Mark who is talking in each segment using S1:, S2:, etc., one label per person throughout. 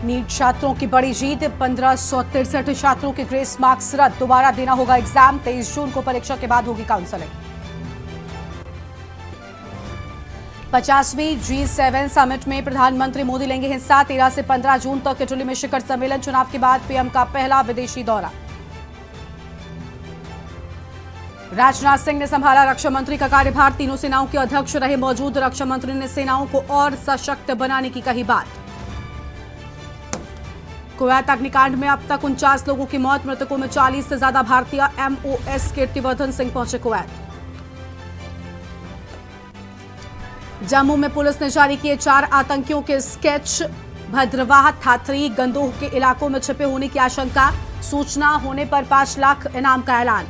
S1: NEET छात्रों की बड़ी जीत, 1563 छात्रों के ग्रेस मार्क्स रद्द, दोबारा देना होगा एग्जाम। 23 जून को परीक्षा के बाद होगी काउंसलिंग। 50वीं G7 समिट में प्रधानमंत्री मोदी लेंगे हिस्सा। 13 से 15 जून तक इटली में शिखर सम्मेलन। चुनाव के बाद पीएम का पहला विदेशी दौरा। राजनाथ सिंह ने संभाला रक्षा मंत्री का कार्यभार। तीनों सेनाओं के अध्यक्ष रहे मौजूद। रक्षा मंत्री ने सेनाओं को और सशक्त बनाने की कही बात। कुवैत अग्निकांड में अब तक 49 लोगों की मौत, मृतकों में 40 से ज्यादा भारतीय। MOS कीर्तिवर्धन सिंह पहुंचे कुवैत। जम्मू में पुलिस ने जारी किए 4 आतंकियों के स्केच। भद्रवाह, थाथरी, गंदोह के इलाकों में छिपे होने की आशंका। सूचना होने पर 5 लाख इनाम का ऐलान।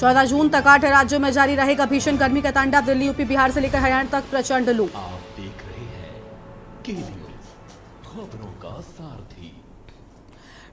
S1: चौदह जून तक 8 राज्यों में जारी रहेगा भीषण गर्मी का तांडव। दिल्ली, यूपी, बिहार से लेकर हरियाणा तक प्रचंड लू।
S2: आप देख रहे हैं के न्यूज़, खबरों का सारथी।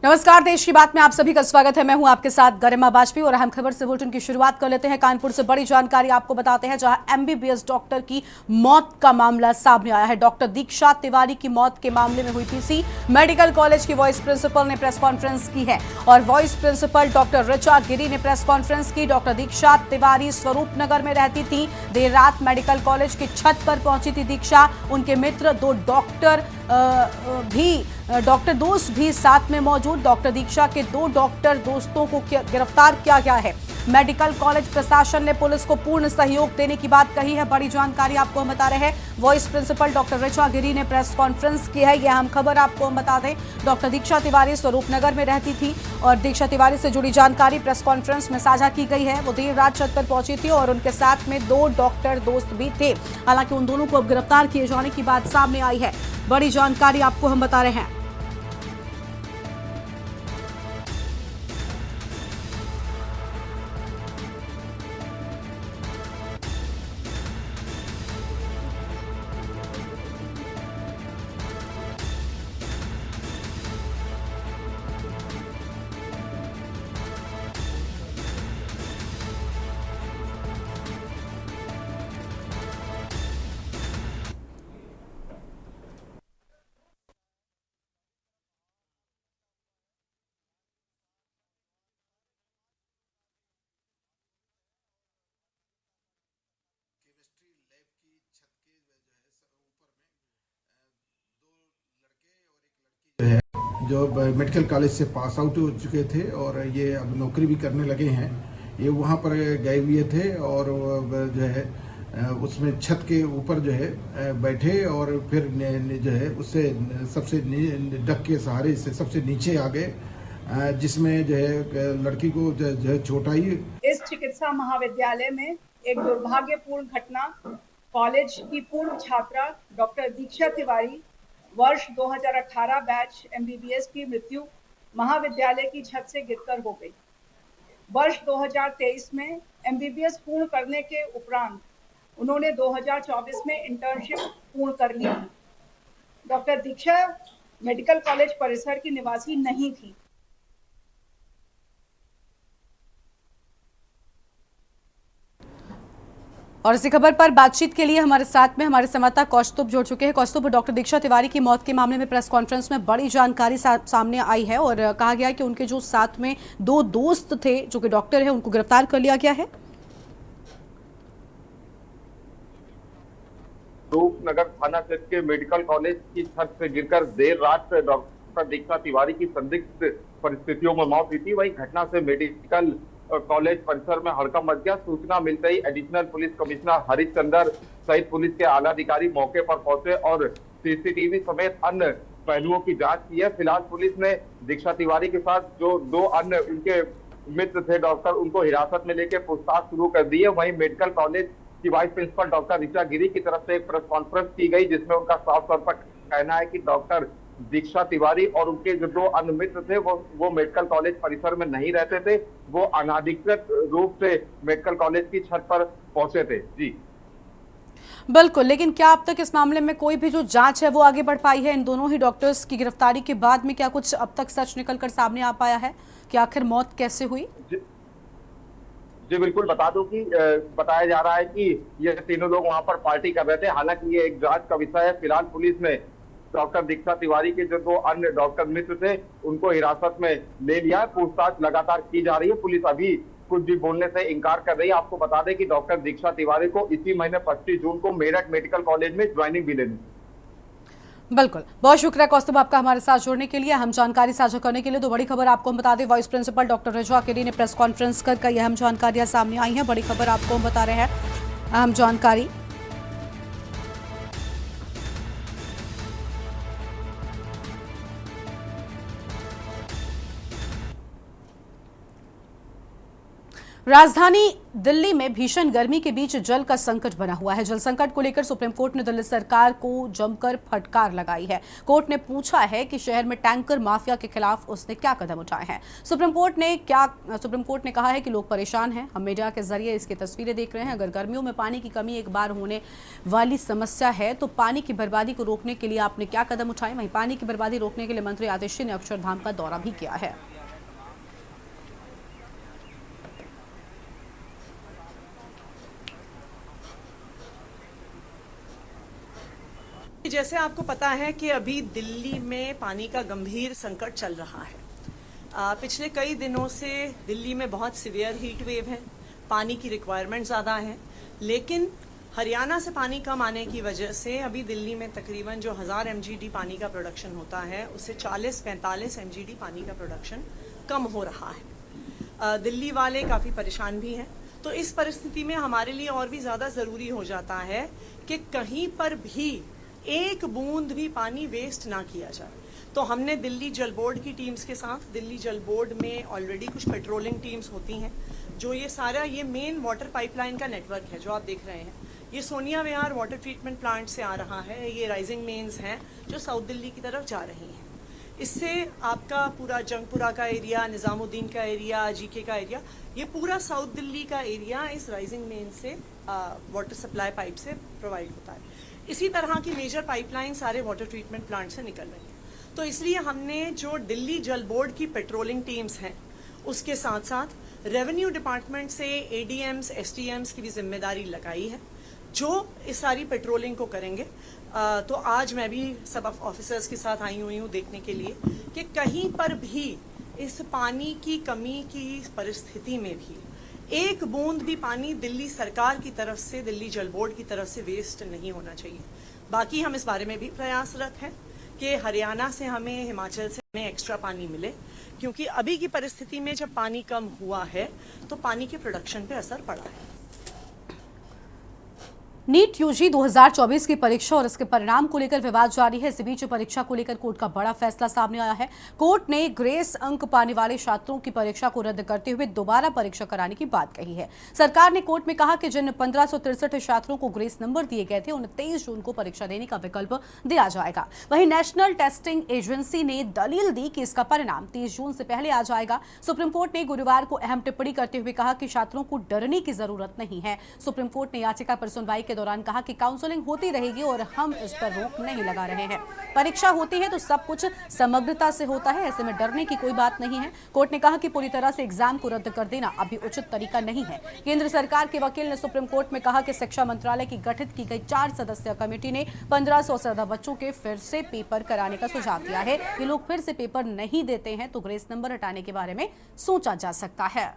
S1: नमस्कार, देश की बात में आप सभी का स्वागत है। मैं हूं आपके साथ गरिमा वाजपेयी और अहम खबर से बुलेटिन की शुरुआत कर लेते हैं। कानपुर से बड़ी जानकारी आपको बताते हैं, जहां MBBS डॉक्टर की मौत का मामला सामने आया है। डॉक्टर दीक्षा तिवारी की मौत के मामले में हुई पीसी। मेडिकल कॉलेज की वाइस प्रिंसिपल ने प्रेस कॉन्फ्रेंस की है और वाइस प्रिंसिपल डॉक्टर ऋचा गिरी ने प्रेस कॉन्फ्रेंस की। डॉक्टर दीक्षा तिवारी स्वरूपनगर में रहती थी। देर रात मेडिकल कॉलेज की छत पर पहुंची थी दीक्षा। उनके मित्र, 2 डॉक्टर दोस्त भी साथ में मौजूद। डॉक्टर दीक्षा के 2 डॉक्टर दोस्तों को गिरफ्तार किया गया है। मेडिकल कॉलेज प्रशासन ने पुलिस को पूर्ण सहयोग देने की बात कही है। बड़ी जानकारी आपको हम बता रहे हैं। वाइस प्रिंसिपल डॉक्टर ऋचा गिरी ने प्रेस कॉन्फ्रेंस की है। यह हम खबर आपको हम बता दें। डॉक्टर दीक्षा तिवारी स्वरूपनगर में रहती थी और दीक्षा तिवारी से जुड़ी जानकारी प्रेस कॉन्फ्रेंस में साझा की गई है। वो देर रात छत पर पहुंची थी और उनके साथ में 2 डॉक्टर दोस्त भी थे। हालांकि उन दोनों को अब गिरफ्तार किए जाने की बात सामने आई है। बड़ी जानकारी आपको हम बता रहे हैं।
S3: जो मेडिकल कॉलेज से पास आउट हो चुके थे और ये अब नौकरी भी करने लगे हैं। ये वहाँ पर गए हुए थे और जो है उसमें छत के ऊपर जो है बैठे और फिर जो है उससे सबसे डक के सहारे से सबसे नीचे आ गए, जिसमें जो है लड़की को जो है चोट आई।
S4: इस चिकित्सा महाविद्यालय में एक दुर्भाग्यपूर्ण घटना, कॉलेज की पूर्व छात्रा डॉक्टर दीक्षा तिवारी वर्ष 2018 बैच MBBS की मृत्यु महाविद्यालय की छत से गिरकर हो गई। वर्ष 2023 में MBBS पूर्ण करने के उपरांत उन्होंने 2024 में इंटर्नशिप पूर्ण कर ली थी। डॉक्टर दीक्षा मेडिकल कॉलेज परिसर की निवासी नहीं थी।
S1: और इसी खबर पर बातचीत के लिए हमारे साथ में हमारे संवाददाता कौस्तुभ जुड़ चुके हैं। कौस्तुभ, डॉक्टर दीक्षा तिवारी की मौत के मामले में प्रेस कॉन्फ्रेंस में बड़ी जानकारी सामने आई है और कहा गया कि उनके जो साथ में 2 दोस्त थे जो कि डॉक्टर हैं, उनको गिरफ्तार कर लिया गया है।
S5: रूपनगर थाना क्षेत्र के मेडिकल कॉलेज की छत से गिरकर देर रात डॉक्टर दीक्षा तिवारी की संदिग्ध परिस्थितियों में मौत हुई थी। वही घटना से मेडिकल कॉलेज परिसर में हड़कंप मच गया। सूचना मिलते ही एडिशनल पुलिस कमिश्नर हरिश्चंद्र सहित पुलिस के आला अधिकारी मौके पर पहुंचे और CCTV समेत अन्य पहलुओं की जांच की है। फिलहाल पुलिस ने दीक्षा तिवारी के साथ जो 2 अन्य उनके मित्र थे डॉक्टर, उनको हिरासत में लेकर पूछताछ शुरू कर दी है। वहीं मेडिकल कॉलेज की वाइस प्रिंसिपल डॉक्टर ऋचा गिरी की तरफ से एक प्रेस कॉन्फ्रेंस की गई, जिसमें उनका साफ तौर पर कहना है कि डॉक्टर दीक्षा तिवारी और उनके जो 2 अन्य मित्र थे वो मेडिकल कॉलेज परिसर में नहीं रहते थे। वो अनाधिकृत रूप से मेडिकल कॉलेज की छत पर पहुंचे थे। जी
S1: बिल्कुल, लेकिन क्या अब तक इस मामले में कोई भी जो जांच है वो आगे बढ़ पाई है? इन दोनों ही डॉक्टर्स की गिरफ्तारी के बाद में क्या कुछ अब तक सच निकलकर सामने आ पाया है कि आखिर मौत कैसे हुई?
S5: जी बिल्कुल, बता दूं कि बताया जा रहा है कि ये तीनों लोग वहां पर पार्टी कर रहे थे। हालांकि ये एक जांच का विषय है। फिलहाल पुलिस ने डॉक्टर दीक्षा तिवारी के जो दो अन्य डॉक्टर मित्र थे उनको हिरासत में ले लिया है। पूछताछ लगातार की जा रही है। पुलिस अभी कुछ भी बोलने से इनकार कर रही है। आपको बता दें कि डॉक्टर दीक्षा तिवारी को इसी महीने 25 जून को मेरठ मेडिकल कॉलेज में ज्वाइनिंग भी लेनी।
S1: बिल्कुल, बहुत शुक्रिया कौस्तुभ आपका हमारे साथ जुड़ने के लिए, हम जानकारी साझा करने के लिए। तो बड़ी खबर आपको हम बता दें, वाइस प्रिंसिपल डॉक्टर रजवा केरी ने प्रेस कॉन्फ्रेंस कर कई अहम जानकारियां सामने आई हैं। बड़ी खबर आपको हम बता रहे हैं, अहम जानकारी। राजधानी दिल्ली में भीषण गर्मी के बीच जल का संकट बना हुआ है। जल संकट को लेकर सुप्रीम कोर्ट ने दिल्ली सरकार को जमकर फटकार लगाई है। कोर्ट ने पूछा है कि शहर में टैंकर माफिया के खिलाफ उसने क्या कदम उठाए हैं। सुप्रीम कोर्ट ने कहा है कि लोग परेशान हैं, हम मीडिया के जरिए इसकी तस्वीरें देख रहे हैं। अगर गर्मियों में पानी की कमी एक बार होने वाली समस्या है तो पानी की बर्बादी को रोकने के लिए आपने क्या कदम उठाए। वहीं पानी की बर्बादी रोकने के लिए मंत्री आतिशी ने अक्षरधाम का दौरा भी किया है।
S6: जैसे आपको पता है कि अभी दिल्ली में पानी का गंभीर संकट चल रहा है। पिछले कई दिनों से दिल्ली में बहुत सीवियर हीट वेव है, पानी की रिक्वायरमेंट ज़्यादा है, लेकिन हरियाणा से पानी कम आने की वजह से अभी दिल्ली में तकरीबन जो 1000 MGD पानी का प्रोडक्शन होता है उससे 40-45 MGD पानी का प्रोडक्शन कम हो रहा है। दिल्ली वाले काफ़ी परेशान भी हैं। तो इस परिस्थिति में हमारे लिए और भी ज़्यादा ज़रूरी हो जाता है कि कहीं पर भी एक बूंद भी पानी वेस्ट ना किया जाए। तो हमने दिल्ली जल बोर्ड की टीम्स के साथ, दिल्ली जल बोर्ड में ऑलरेडी कुछ पेट्रोलिंग टीम्स होती हैं जो ये मेन वाटर पाइपलाइन का नेटवर्क है जो आप देख रहे हैं। ये सोनिया विहार वाटर ट्रीटमेंट प्लांट से आ रहा है। ये राइजिंग मेन्स हैं जो साउथ दिल्ली की तरफ जा रही हैं। इससे आपका पूरा जंगपुरा का एरिया, निज़ामुद्दीन का एरिया, जीके का एरिया, ये पूरा साउथ दिल्ली का एरिया इस राइजिंग मेन से वाटर सप्लाई पाइप से प्रोवाइड होता है। इसी तरह की मेजर पाइपलाइन सारे वाटर ट्रीटमेंट प्लांट से निकल रही है। तो इसलिए हमने जो दिल्ली जल बोर्ड की पेट्रोलिंग टीम्स हैं उसके साथ साथ रेवेन्यू डिपार्टमेंट से ADMs, STMs की भी जिम्मेदारी लगाई है जो इस सारी पेट्रोलिंग को करेंगे। तो आज मैं भी सब ऑफिसर्स के साथ आई हुई हूँ देखने के लिए कि कहीं पर भी इस पानी की कमी की परिस्थिति में भी एक बूंद भी पानी दिल्ली सरकार की तरफ से, दिल्ली जल बोर्ड की तरफ से वेस्ट नहीं होना चाहिए। बाकी हम इस बारे में भी प्रयासरत हैं कि हरियाणा से हमें, हिमाचल से हमें एक्स्ट्रा पानी मिले, क्योंकि अभी की परिस्थिति में जब पानी कम हुआ है तो पानी के प्रोडक्शन पे असर पड़ा है।
S1: नीट यूजी 2024 की परीक्षा और इसके परिणाम को लेकर विवाद जारी है। इसी बीच परीक्षा को लेकर कोर्ट का बड़ा फैसला सामने आया है। कोर्ट ने ग्रेस अंक पाने वाले छात्रों की परीक्षा को रद्द करते हुए दोबारा परीक्षा कराने की बात कही है। सरकार ने कोर्ट में कहा कि जिन 1563 छात्रों को ग्रेस नंबर दिए गए थे उन्हें 23 जून को परीक्षा देने का विकल्प दिया जाएगा। वहीं नेशनल टेस्टिंग एजेंसी ने दलील दी कि इसका परिणाम 30 जून से पहले आ जाएगा। सुप्रीम कोर्ट ने गुरुवार को अहम टिप्पणी करते हुए कहा कि छात्रों को डरने की जरूरत नहीं है। सुप्रीम कोर्ट ने याचिका पर सुनवाई के दौरान कहा कि काउंसलिंग होती रहेगी और हम इस पर रोक नहीं लगा रहे हैं। परीक्षा होती है तो सब कुछ समग्रता से होता है, ऐसे में डरने की कोई बात नहीं है। कोर्ट ने कहा कि पूरी तरह से एग्जाम को रद्द कर देना अभी उचित तरीका नहीं है। केंद्र सरकार के वकील ने सुप्रीम कोर्ट में कहा कि शिक्षा मंत्रालय की गठित की गई 4 सदस्यीय कमेटी ने 1500 से ज्यादा बच्चों के फिर से पेपर कराने का सुझाव दिया है। ये लोग फिर से पेपर नहीं देते हैं तो ग्रेस नंबर हटाने के बारे में सोचा जा सकता है।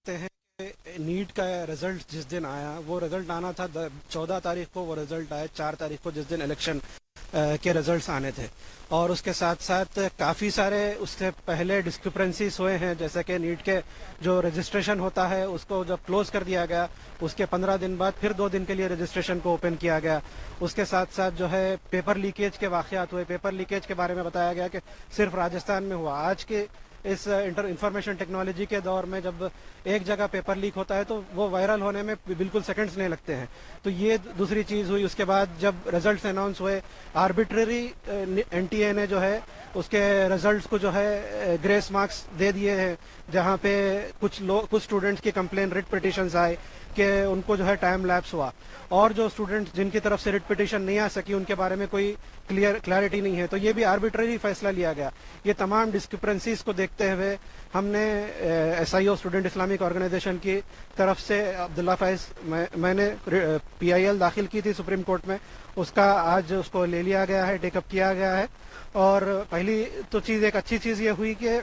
S7: हैं कि नीट का रिजल्ट जिस दिन आया वो रिजल्ट आना था 14 तारीख को, वो रिजल्ट आया 4 तारीख को जिस दिन इलेक्शन के रिजल्ट्स आने थे। और उसके साथ साथ काफ़ी सारे उससे पहले डिस्क्रिपेंसीज हुए हैं, जैसे कि नीट के जो रजिस्ट्रेशन होता है उसको जब क्लोज कर दिया गया उसके 15 दिन बाद फिर 2 दिन के लिए रजिस्ट्रेशन को ओपन किया गया। उसके साथ साथ जो है पेपर लीकेज के वाक़यात हुए। पेपर लीकेज के बारे में बताया गया कि सिर्फ राजस्थान में हुआ। आज के इस इंफॉर्मेशन टेक्नोलॉजी के दौर में जब एक जगह पेपर लीक होता है तो वो वायरल होने में बिल्कुल सेकंड्स नहीं लगते हैं। तो ये दूसरी चीज़ हुई। उसके बाद जब रिजल्ट्स अनाउंस हुए, आर्बिट्ररी NTA ने जो है उसके रिजल्ट्स को जो है ग्रेस मार्क्स दे दिए हैं, जहां पे कुछ स्टूडेंट्स की कंप्लेन रिट पिटिशंस आए कि उनको जो है टाइम लैप्स हुआ, और जो स्टूडेंट्स जिनकी तरफ से रिट पिटिशन नहीं आ सकी उनके बारे में कोई क्लैरिटी नहीं है, तो ये भी आर्बिट्रेरी फैसला लिया गया। ये तमाम डिस्क्रिपेंसीज को देखते हुए हमने SIO स्टूडेंट इस्लामिक ऑर्गेनाइजेशन की तरफ से अब्दुल्ला फैज मैंने PIL दाखिल की थी सुप्रीम कोर्ट में, उसका आज उसको ले लिया गया है, टेकअप किया गया है। और पहली तो चीज़, एक अच्छी चीज़ ये हुई कि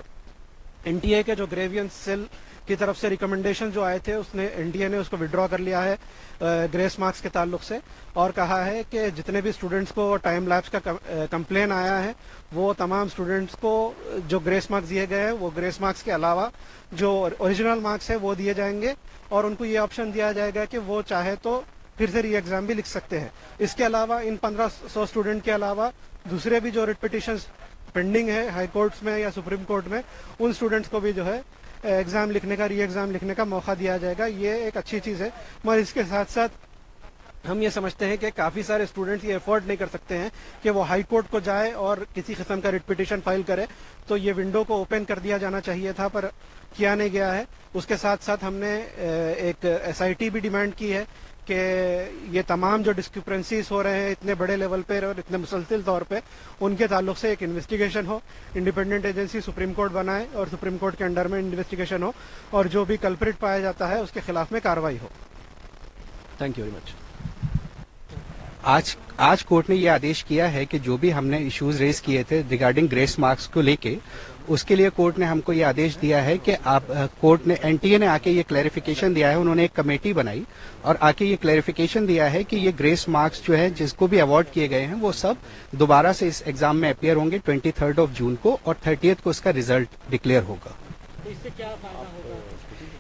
S7: NTA के जो ग्रेवियंस सेल की तरफ से रिकमेंडेशन जो आए थे, उसने NTA ने उसको विड्रॉ कर लिया है ग्रेस मार्क्स के ताल्लुक से, और कहा है कि जितने भी स्टूडेंट्स को टाइम लैप्स का कंप्लेन आया है, वो तमाम स्टूडेंट्स को जो ग्रेस मार्क्स दिए गए हैं, वो ग्रेस मार्क्स के अलावा जो ओरिजिनल मार्क्स है वो दिए जाएंगे, और उनको ये ऑप्शन दिया जाएगा कि वो चाहे तो फिर से री एग्जाम भी लिख सकते हैं। इसके अलावा इन 1500 स्टूडेंट के अलावा दूसरे भी जो रिट पिटिशंस पेंडिंग है हाई कोर्ट्स में या सुप्रीम कोर्ट में, उन स्टूडेंट्स को भी जो है एग्जाम लिखने का, री एग्जाम लिखने का मौका दिया जाएगा। ये एक अच्छी चीज़ है। मगर इसके साथ साथ हम ये समझते हैं कि काफ़ी सारे स्टूडेंट्स ये अफोर्ड नहीं कर सकते हैं कि वो हाई कोर्ट को जाए और किसी किस्म का रिट पिटिशन फाइल करे, तो ये विंडो को ओपन कर दिया जाना चाहिए था, पर किया नहीं गया है। उसके साथ साथ हमने एक SIT भी डिमांड की है कि ये तमाम जो डिस्क्रिपेंसीज हो रहे हैं इतने बड़े लेवल पे और इतने मुसलसिल तौर पे, उनके ताल्लुक से एक इन्वेस्टिगेशन हो, इंडिपेंडेंट एजेंसी सुप्रीम कोर्ट बनाए और सुप्रीम कोर्ट के अंडर में इन्वेस्टिगेशन हो, और जो भी कल्प्रिट पाया जाता है उसके खिलाफ में कार्रवाई हो। Thank you very much.
S8: आज कोर्ट ने ये आदेश किया है कि जो भी हमने इश्यूज रेज किए थे रिगार्डिंग ग्रेस मार्क्स को लेके, उसके लिए कोर्ट ने हमको ये आदेश दिया है कि आप कोर्ट ने NTA ने आके ये क्लैरिफिकेशन दिया है, उन्होंने एक कमेटी बनाई और आके ये क्लैरिफिकेशन दिया है कि ये ग्रेस मार्क्स जो है जिसको भी अवार्ड किए गए हैं वो सब दोबारा से इस एग्जाम में अपियर होंगे 23 जून को, और 30 को इसका रिजल्ट डिक्लेयर होगा।
S7: इससे क्या फायदा होगा?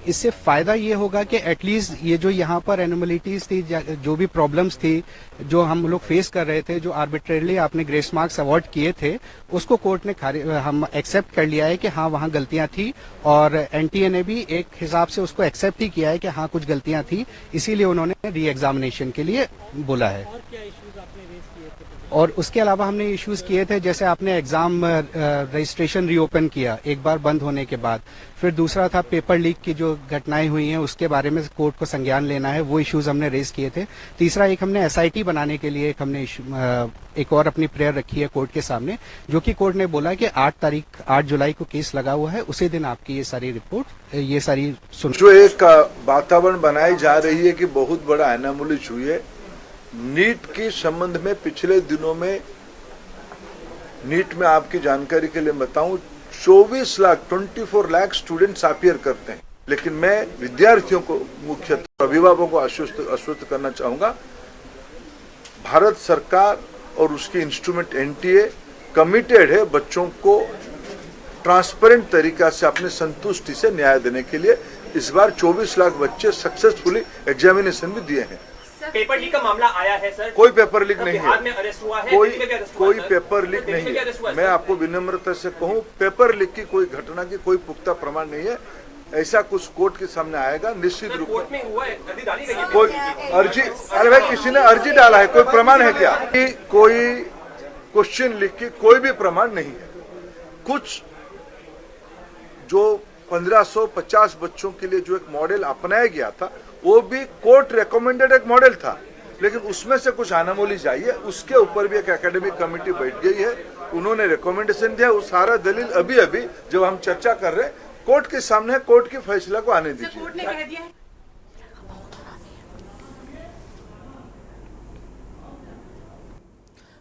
S8: इससे फायदा ये होगा कि एटलीस्ट ये जो यहाँ पर एनोमलिटीज थी, जो भी प्रॉब्लम्स थी जो हम लोग फेस कर रहे थे, जो आर्बिट्रेरली आपने ग्रेस मार्क्स अवार्ड किए थे, उसको कोर्ट ने हम एक्सेप्ट कर लिया है कि हाँ वहाँ गलतियां थी, और NTA ने भी एक हिसाब से उसको एक्सेप्ट ही किया है कि हाँ कुछ गलतियां थी, इसीलिए उन्होंने री एग्जामिनेशन के लिए बोला है।
S7: और क्या इश्यूज आपने रेज किए थे?
S8: और उसके अलावा हमने इश्यूज किए थे, जैसे आपने एग्जाम रजिस्ट्रेशन रीओपन किया एक बार बंद होने के बाद, फिर दूसरा था पेपर लीक की जो घटनाएं हुई हैं उसके बारे में कोर्ट को संज्ञान लेना है, वो इश्यूज हमने रेज किए थे। तीसरा एक हमने SIT बनाने के लिए एक और अपनी प्रेयर रखी है कोर्ट के सामने, जो कि कोर्ट ने बोला कि 8 जुलाई को केस लगा हुआ है, उसी दिन आपकी ये सारी रिपोर्ट ये सारी सुन।
S9: जो एक वातावरण बनाई जा रही है कि बहुत बड़ा एनामोली हुई है नीट के संबंध में, पिछले दिनों में नीट में आपकी जानकारी के लिए बताऊं 24 लाख स्टूडेंट्स अपीयर करते हैं, लेकिन मैं विद्यार्थियों को, मुख्यतः अभिभावकों को आश्वस्त करना चाहूंगा, भारत सरकार और उसके इंस्ट्रूमेंट NTA कमिटेड है बच्चों को ट्रांसपेरेंट तरीका से अपने संतुष्टि से न्याय देने के लिए। इस बार 24 लाख बच्चे सक्सेसफुली एग्जामिनेशन भी दिए हैं।
S10: पेपर लीक का मामला आया है सर?
S9: कोई पेपर लीक नहीं है,
S10: में अरेस्ट हुआ है,
S9: कोई पेपर लीक नहीं है। मैं आपको विनम्रता से कहूं, पेपर लीक की कोई घटना की कोई पुख्ता प्रमाण नहीं है। ऐसा कुछ कोर्ट के सामने आएगा निश्चित रूप
S10: कोर्ट में हुआ है, अर्जी डाली गई है।
S9: कोई अर्जी, अरे भाई किसी ने अर्जी डाला है, कोई प्रमाण है क्या? कोई क्वेश्चन लिख के कोई भी प्रमाण नहीं है। कुछ जो 1550 बच्चों के लिए जो एक मॉडल अपनाया गया था, वो भी कोर्ट रिकमेंडेड एक मॉडल था, लेकिन उसमें से कुछ अनोमलीज आई है, उसके ऊपर भी एक एकेडमिक कमेटी बैठ गई है, उन्होंने रिकमेंडेशन दिया। वो सारा दलील अभी अभी जब हम चर्चा कर रहे हैं कोर्ट के सामने है, कोर्ट के फैसला को आने दीजिए।
S10: कोर्ट ने कह दिया है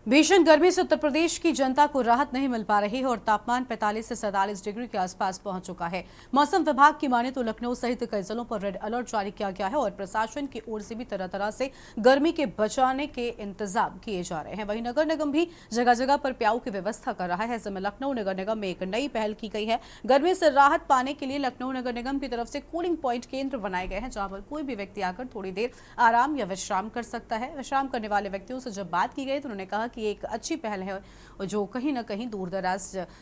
S1: भीषण गर्मी से उत्तर प्रदेश की जनता को राहत नहीं मिल पा रही है और तापमान 45 से 47 डिग्री के आसपास पहुंच चुका है। मौसम विभाग की माने तो लखनऊ सहित कई जिलों पर रेड अलर्ट जारी किया गया है और प्रशासन की ओर से भी तरह तरह से गर्मी के बचाने के इंतजाम किए जा रहे हैं। वहीं नगर निगम भी जगह जगह पर प्याऊ की व्यवस्था कर रहा है। ऐसे में लखनऊ नगर निगम में एक नई पहल की गई है। गर्मी से राहत पाने के लिए लखनऊ नगर निगम की तरफ से कूलिंग पॉइंट केंद्र बनाए गए हैं, जहां पर कोई भी व्यक्ति आकर थोड़ी देर आराम या विश्राम कर सकता है। विश्राम करने वाले व्यक्तियों से जब बात की गई तो उन्होंने कहा कि एक अच्छी पहल है जो कहीं ना कहीं दूर दराज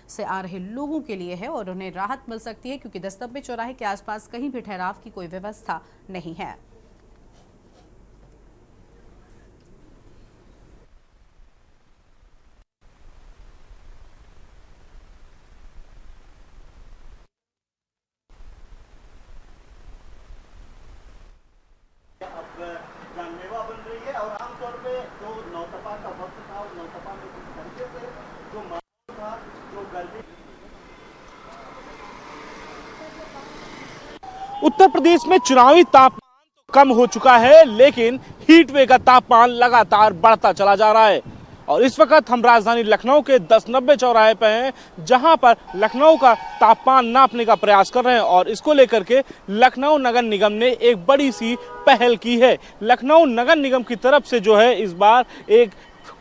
S1: से आ रहे लोगों के लिए है और उन्हें राहत मिल सकती है, क्योंकि दस्तबे चौराहे के आसपास कहीं भी ठहराव की कोई व्यवस्था नहीं है।
S11: तो नौतपा का वक्त था और नौतपा में किस तरीके से जो माहौल था, जो गर्मी।
S12: उत्तर प्रदेश में चुनावी तापमान तो कम हो चुका है, लेकिन हीटवे का तापमान लगातार बढ़ता चला जा रहा है। और इस वक्त हम राजधानी लखनऊ के 1090 चौराहे पे हैं, जहां पर लखनऊ का तापमान नापने का प्रयास कर रहे हैं। और इसको लेकर के लखनऊ नगर निगम ने एक बड़ी सी पहल की है। लखनऊ नगर निगम की तरफ से जो है इस बार एक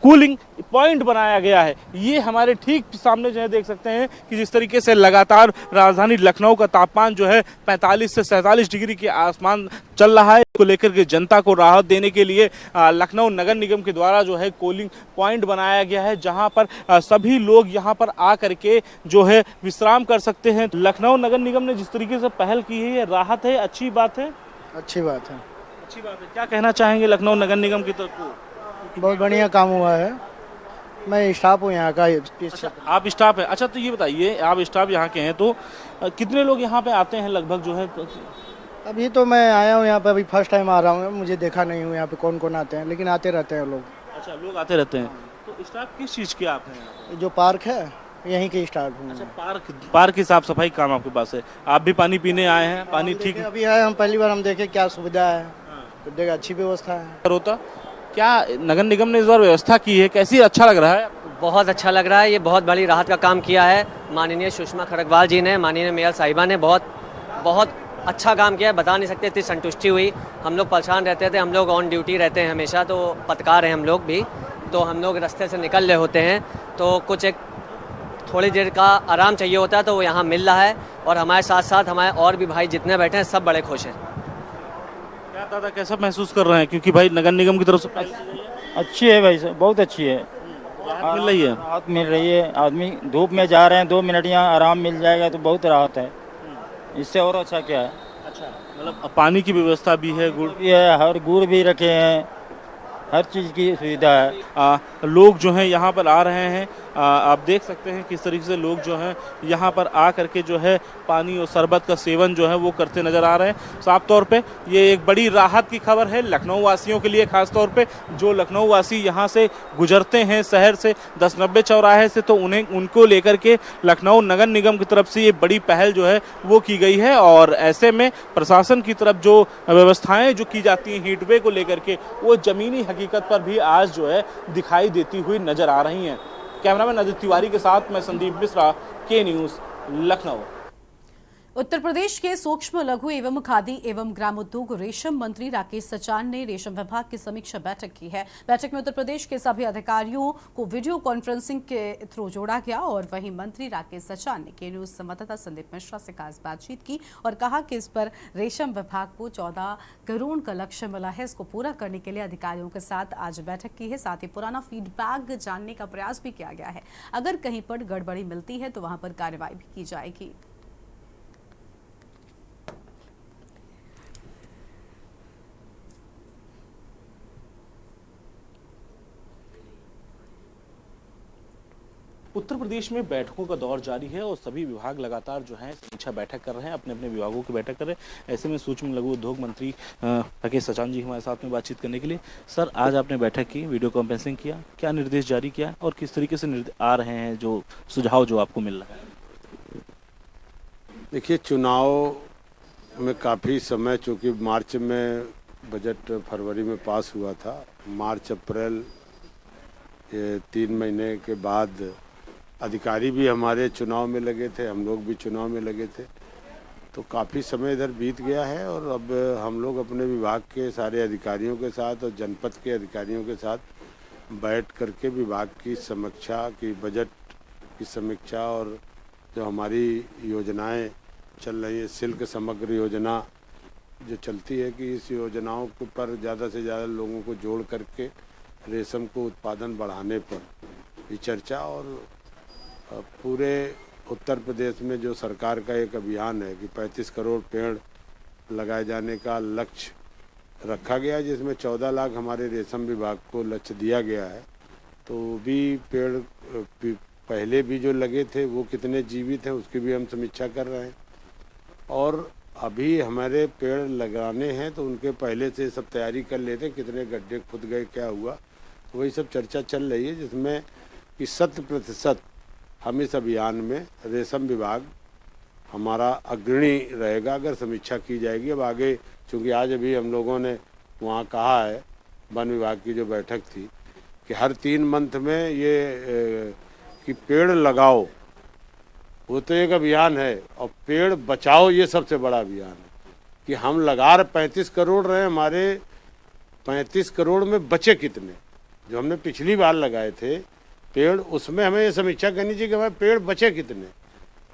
S12: कूलिंग पॉइंट बनाया गया है। ये हमारे ठीक सामने जो है देख सकते हैं कि जिस तरीके से लगातार राजधानी लखनऊ का तापमान जो है 45 से 47 डिग्री के आसमान चल रहा है। इसको लेकर के जनता को राहत देने के लिए लखनऊ नगर निगम के द्वारा जो है कूलिंग पॉइंट बनाया गया है, जहां पर सभी लोग यहां पर आ करके जो है विश्राम कर सकते हैं। लखनऊ नगर निगम ने जिस तरीके से पहल की है, ये राहत है, अच्छी बात है।
S13: अच्छी बात है,
S12: अच्छी बात है। क्या कहना चाहेंगे लखनऊ नगर निगम की तरफ को?
S13: बहुत बढ़िया काम हुआ है। मैं स्टाफ हूँ यहाँ का।
S12: अच्छा, आप स्टाफ है। अच्छा, तो ये बताइए, आप स्टाफ यहाँ के हैं तो कितने लोग यहाँ पे आते हैं लगभग जो है?
S13: अभी तो मैं आया हूँ यहाँ पे, अभी फर्स्ट टाइम आ रहा हूँ, मुझे देखा नहीं हूँ यहाँ पे कौन कौन आते हैं, लेकिन आते रहते हैं लोग।
S12: अच्छा, लोग आते रहते हैं। तो स्टाफ किस चीज़ के आप हैं?
S13: जो पार्क है यहीं के स्टाफ हूँ।
S12: अच्छा, पार्क की साफ सफाई काम आपके पास है। आप भी पानी पीने आए हैं? पानी ठीक
S13: अभी आए हम, पहली बार हम देखे क्या सुविधा है, तो देखा अच्छी व्यवस्था है।
S12: होता क्या नगर निगम ने इस बार व्यवस्था की है, कैसी अच्छा लग रहा है?
S14: बहुत अच्छा लग रहा है। ये बहुत बड़ी राहत का काम किया है माननीय सुषमा खरगवाल जी ने, माननीय मेयर साहिबा ने बहुत अच्छा काम किया है। बता नहीं सकते, इतनी संतुष्टि हुई। हम लोग परेशान रहते थे, हम लोग ऑन ड्यूटी रहते हैं हमेशा, तो पत्रकार हैं हम लोग भी, तो हम लोग रास्ते से निकल रहे होते हैं तो कुछ एक थोड़ी देर का आराम चाहिए होता है, तो वो यहाँ मिल रहा है। और हमारे साथ साथ हमारे और भी भाई जितने बैठे हैं सब बड़े खुश हैं।
S12: क्या दादा, कैसा महसूस कर रहे हैं? क्योंकि भाई नगर निगम की तरफ से
S15: अच्छी है भाई, बहुत अच्छी है।
S12: राहत मिल रही है,
S15: राहत मिल रही है। आदमी धूप में जा रहे हैं, 2 मिनट यहाँ आराम मिल जाएगा तो बहुत राहत है। इससे और अच्छा क्या है?
S12: अच्छा, मतलब पानी की व्यवस्था भी है, गुड़
S15: भी है, हर गुड़ भी रखे हैं, हर चीज़ की सुविधा है।
S12: लोग जो हैं यहाँ पर आ रहे हैं, आप देख सकते हैं किस तरीके से लोग जो हैं यहाँ पर आ करके जो है पानी और शरबत का सेवन जो है वो करते नज़र आ रहे हैं। साफ तौर पे ये एक बड़ी राहत की खबर है लखनऊ वासियों के लिए, खास तौर पे जो लखनऊ वासी यहाँ से गुजरते हैं शहर से 1090 चौराहे से, तो उनको लेकर के लखनऊ नगर निगम की तरफ से ये बड़ी पहल जो है वो की गई है। और ऐसे में प्रशासन की तरफ जो व्यवस्थाएँ जो की जाती हैं हीटवे को लेकर के, वो ज़मीनी हकीकत पर भी आज जो है दिखाई देती हुई नजर आ रही हैं। कैमरामैन अजित तिवारी के साथ मैं संदीप मिश्रा, के न्यूज़, लखनऊ।
S1: उत्तर प्रदेश के सूक्ष्म लघु एवं खादी एवं ग्रामोद्योग रेशम मंत्री राकेश सचान ने रेशम विभाग की समीक्षा बैठक की है। बैठक में उत्तर प्रदेश के सभी अधिकारियों को वीडियो कॉन्फ्रेंसिंग के थ्रू जोड़ा गया और वहीं मंत्री राकेश सचान ने के न्यूज़ संवाददाता संदीप मिश्रा से खास बातचीत की और कहा कि इस पर रेशम विभाग को 14 करोड़ का लक्ष्य मिला है। इसको पूरा करने के लिए अधिकारियों के साथ आज बैठक की है। साथ ही पुराना फीडबैक जानने का प्रयास भी किया गया है। अगर कहीं पर गड़बड़ी मिलती है तो वहां पर कार्रवाई भी की जाएगी।
S12: उत्तर प्रदेश में बैठकों का दौर जारी है और सभी विभाग लगातार जो है समीक्षा बैठक कर रहे हैं, अपने अपने विभागों की बैठक कर रहे हैं। ऐसे में सूक्ष्म लघु उद्योग मंत्री राकेश सचान जी हमारे साथ में बातचीत करने के लिए। सर, आज आपने बैठक की, वीडियो कॉन्फ्रेंसिंग किया, क्या निर्देश जारी किया और किस तरीके से आ रहे हैं जो सुझाव जो आपको मिल रहा है?
S16: देखिए, चुनाव में काफ़ी समय, चूँकि मार्च में बजट फरवरी में पास हुआ था, मार्च अप्रैल ये 3 महीने के बाद अधिकारी भी हमारे चुनाव में लगे थे, हम लोग भी चुनाव में लगे थे, तो काफ़ी समय इधर बीत गया है। और अब हम लोग अपने विभाग के सारे अधिकारियों के साथ और जनपद के अधिकारियों के साथ बैठ करके विभाग की समीक्षा की, बजट की समीक्षा और जो हमारी योजनाएं चल रही है, सिल्क समग्र योजना जो चलती है, कि इस योजनाओं के पर ज़्यादा से ज़्यादा लोगों को जोड़ करके रेशम को उत्पादन बढ़ाने पर भी चर्चा। और पूरे उत्तर प्रदेश में जो सरकार का एक अभियान है कि 35 करोड़ पेड़ लगाए जाने का लक्ष्य रखा गया, जिसमें 14 लाख हमारे रेशम विभाग को लक्ष्य दिया गया है। तो भी पेड़ पहले भी जो लगे थे वो कितने जीवित हैं उसकी भी हम समीक्षा कर रहे हैं। और अभी हमारे पेड़ लगाने हैं तो उनके पहले से सब तैयारी कर लेते हैं, कितने गड्ढे खुद गए, क्या हुआ, वही सब चर्चा चल रही है, जिसमें कि 100% हम इस अभियान में रेशम विभाग हमारा अग्रणी रहेगा अगर समीक्षा की जाएगी। अब आगे चूँकि आज अभी हम लोगों ने वहाँ कहा है, वन विभाग की जो बैठक थी, कि हर 3 मंथ में ये कि पेड़ लगाओ, वो तो एक अभियान है, और पेड़ बचाओ ये सबसे बड़ा अभियान है। कि हम लगा 35 करोड़ रहे, हमारे 35 करोड़ में बचे कितने, जो हमने पिछली बार लगाए थे पेड़, उसमें हमें ये समीक्षा करनी चाहिए कि हमारे पेड़ बचे कितने।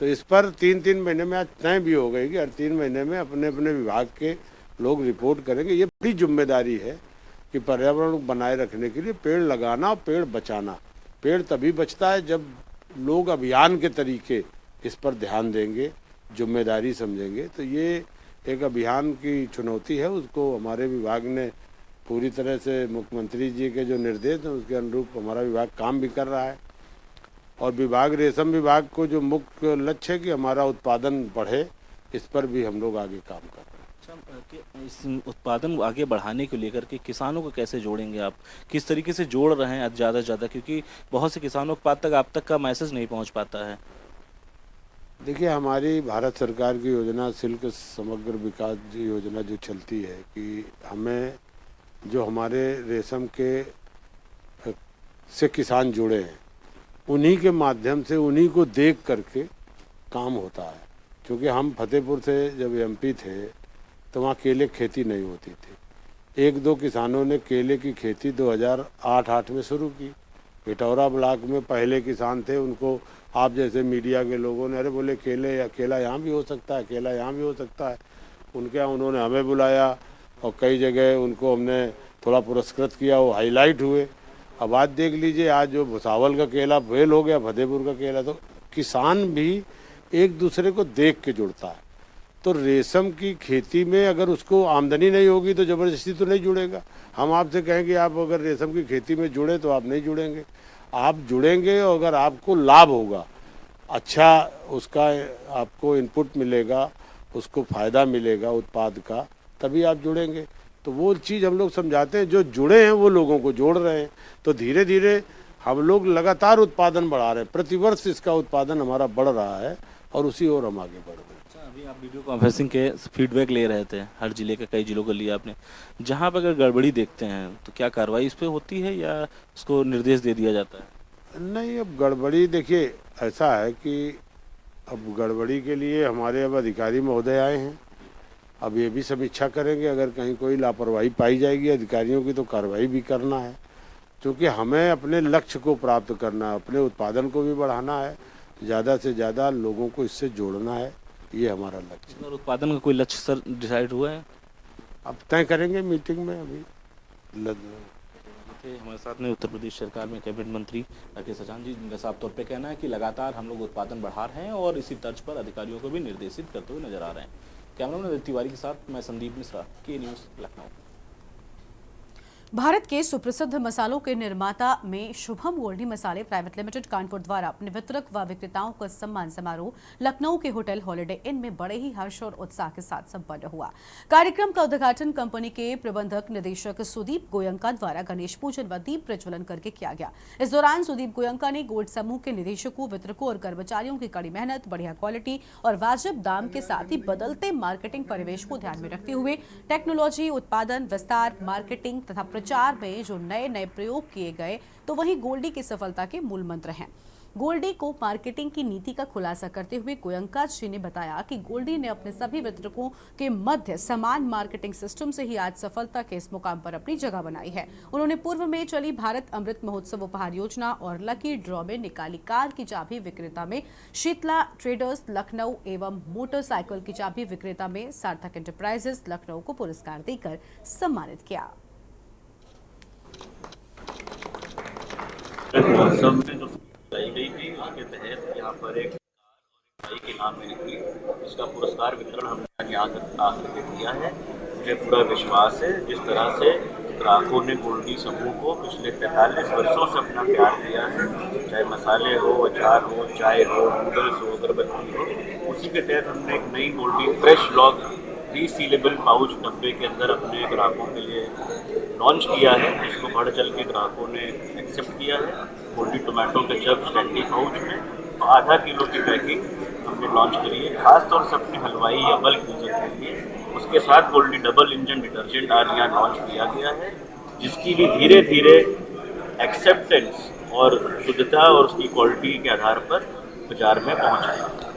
S16: तो इस पर 3-3 महीने में आज तय भी हो गई कि हर 3 महीने में अपने अपने विभाग के लोग रिपोर्ट करेंगे। ये बड़ी जिम्मेदारी है कि पर्यावरण बनाए रखने के लिए पेड़ लगाना और पेड़ बचाना। पेड़ तभी बचता है जब लोग अभियान के तरीके इस पर ध्यान देंगे, जिम्मेदारी समझेंगे। तो ये एक अभियान की चुनौती है, उसको हमारे विभाग ने पूरी तरह से मुख्यमंत्री जी के जो निर्देश हैं उसके अनुरूप हमारा विभाग काम भी कर रहा है। और विभाग, रेशम विभाग को जो मुख्य लक्ष्य है कि हमारा उत्पादन बढ़े, इस पर भी हम लोग आगे काम कर रहे हैं।
S12: इस उत्पादन आगे बढ़ाने को लेकर के किसानों को कैसे जोड़ेंगे आप, किस तरीके से जोड़ रहे हैं ज़्यादा से ज़्यादा, क्योंकि बहुत से किसानों के पास तक आप तक का मैसेज नहीं पहुंच पाता है?
S16: देखिए, हमारी भारत सरकार की योजना सिल्क समग्र विकास योजना जो चलती है कि हमें जो हमारे रेशम के से किसान जुड़े हैं, उन्हीं के माध्यम से, उन्हीं को देख करके काम होता है। क्योंकि हम फतेहपुर से जब एमपी थे तो वहाँ केले की खेती नहीं होती थी। 1-2 किसानों ने केले की खेती 2008 में शुरू की। पिटौरा ब्लॉक में पहले किसान थे, उनको आप जैसे मीडिया के लोगों ने अरे बोले केला यहाँ भी हो सकता है, केला यहाँ भी हो सकता है। उनके यहाँ उन्होंने हमें बुलाया और कई जगह उनको हमने थोड़ा पुरस्कृत किया, वो हाईलाइट हुए। अब आज देख लीजिए, आज जो भुसावल का केला फेल हो गया, फतेहपुर का केला। तो किसान भी एक दूसरे को देख के जुड़ता है। तो रेशम की खेती में अगर उसको आमदनी नहीं होगी तो ज़बरदस्ती तो नहीं जुड़ेगा। हम आपसे कहेंगे आप अगर रेशम की खेती में जुड़े तो आप नहीं जुड़ेंगे। आप जुड़ेंगे और अगर आपको लाभ होगा, अच्छा उसका आपको इनपुट मिलेगा, उसको फ़ायदा मिलेगा उत्पाद का, तभी आप जुड़ेंगे। तो वो चीज़ हम लोग समझाते हैं, जो जुड़े हैं वो लोगों को जोड़ रहे हैं। तो धीरे धीरे हम लोग लगातार उत्पादन बढ़ा रहे हैं, प्रतिवर्ष इसका उत्पादन हमारा बढ़ रहा है और उसी ओर हम आगे बढ़ रहे हैं।
S12: अभी आप वीडियो कॉन्फ्रेंसिंग के फीडबैक ले रहे थे, हर जिले के कई जिलों को लिया आपने, जहाँ पर अगर गड़बड़ी देखते हैं तो क्या कार्रवाई इस पर होती है या उसको निर्देश दे दिया जाता है?
S16: नहीं, अब गड़बड़ी देखिए ऐसा है कि अब गड़बड़ी के लिए हमारे अब अधिकारी महोदय आए हैं। अब ये भी समीक्षा करेंगे, अगर कहीं कोई लापरवाही पाई जाएगी अधिकारियों की तो कार्रवाई भी करना है। क्योंकि हमें अपने लक्ष्य को प्राप्त करना है, अपने उत्पादन को भी बढ़ाना है, ज़्यादा से ज़्यादा लोगों को इससे जोड़ना है, ये हमारा लक्ष्य है।
S12: और उत्पादन का कोई लक्ष्य सर डिसाइड हुआ है?
S16: अब तय करेंगे मीटिंग में। अभी
S12: हमारे साथ में उत्तर प्रदेश सरकार में कैबिनेट मंत्री राकेश सचान जी, जिनका साफ तौर पे कहना है कि लगातार हम लोग उत्पादन बढ़ा रहे हैं और इसी तर्ज पर अधिकारियों को भी निर्देशित करते हुए नजर आ रहे हैं। कैमरामैन अदिति तिवारी के साथ मैं संदीप मिश्रा, के न्यूज़, लखनऊ।
S1: भारत के सुप्रसिद्ध मसालों के निर्माता में शुभम गोल्डी मसाले प्राइवेट लिमिटेड कानपुर द्वारा अपने वितरक व विक्रेताओं का सम्मान समारोह लखनऊ के होटल हॉलिडे इन में बड़े ही हर्ष और उत्साह के साथ संपन्न हुआ। कार्यक्रम का उद्घाटन कंपनी के प्रबंधक निदेशक सुदीप गोयंका द्वारा गणेश पूजन व दीप प्रज्वलन करके किया गया। इस दौरान सुदीप गोयंका ने गोल्ड समूह के निदेशकों, वितरकों और कर्मचारियों की कड़ी मेहनत, बढ़िया क्वालिटी और वाजिब दाम के साथ ही बदलते मार्केटिंग परिवेश को ध्यान में रखते हुए टेक्नोलॉजी, उत्पादन, विस्तार, मार्केटिंग तथा प्रचार में जो नए प्रयोग किए गए तो वही गोल्डी की सफलता के मूल मंत्र हैं। गोल्डी को मार्केटिंग की नीति का खुलासा करते हुए गोयंका जी ने बताया कि गोल्डी ने अपने सभी वितरकों के मध्य समान मार्केटिंग सिस्टम से ही आज सफलता के इस मुकाम पर अपनी जगह बनाई है। उन्होंने पूर्व में चली भारत अमृत महोत्सव उपहार योजना और लकी ड्रॉ में निकाली कार की चाबी विक्रेता में शीतला ट्रेडर्स लखनऊ एवं मोटरसाइकिल की चाबी विक्रेता में सार्थक एंटरप्राइजेस लखनऊ को पुरस्कार देकर सम्मानित किया।
S17: महोत्सव में जो लाई गई थी उसके तहत यहाँ पर एक कार के नाम में निकली, इसका पुरस्कार वितरण हमने यहाँ तक आकर किया है। मुझे पूरा विश्वास है जिस तरह से ग्राहकों ने गोल्डी समूह को पिछले 45 वर्षों से अपना प्यार दिया है, चाहे मसाले हो, अचार हो, चाय हो, नूडल्स हो, अगरबत्ती हो, उसी के तहत हमने एक नई गोल्डी फ्रेश लॉग रीसीलेबल पाउच डब्बे के अंदर अपने ग्राहकों के लिए लॉन्च किया है, जिसको बढ़ चल के ग्राहकों ने एक्सेप्ट किया है। Goldie tomato ketchup standee pouch में आधा किलो की पैकिंग हमने लॉन्च करी है, खासतौर से अपने हलवाई या बल्क यूजर के लिए। उसके साथ गोल्डी डबल इंजन डिटर्जेंट आज यहाँ लॉन्च किया गया है, जिसकी भी धीरे धीरे एक्सेप्टेंस और शुद्धता और उसकी क्वालिटी के आधार पर बाजार में पहुँच रहा है।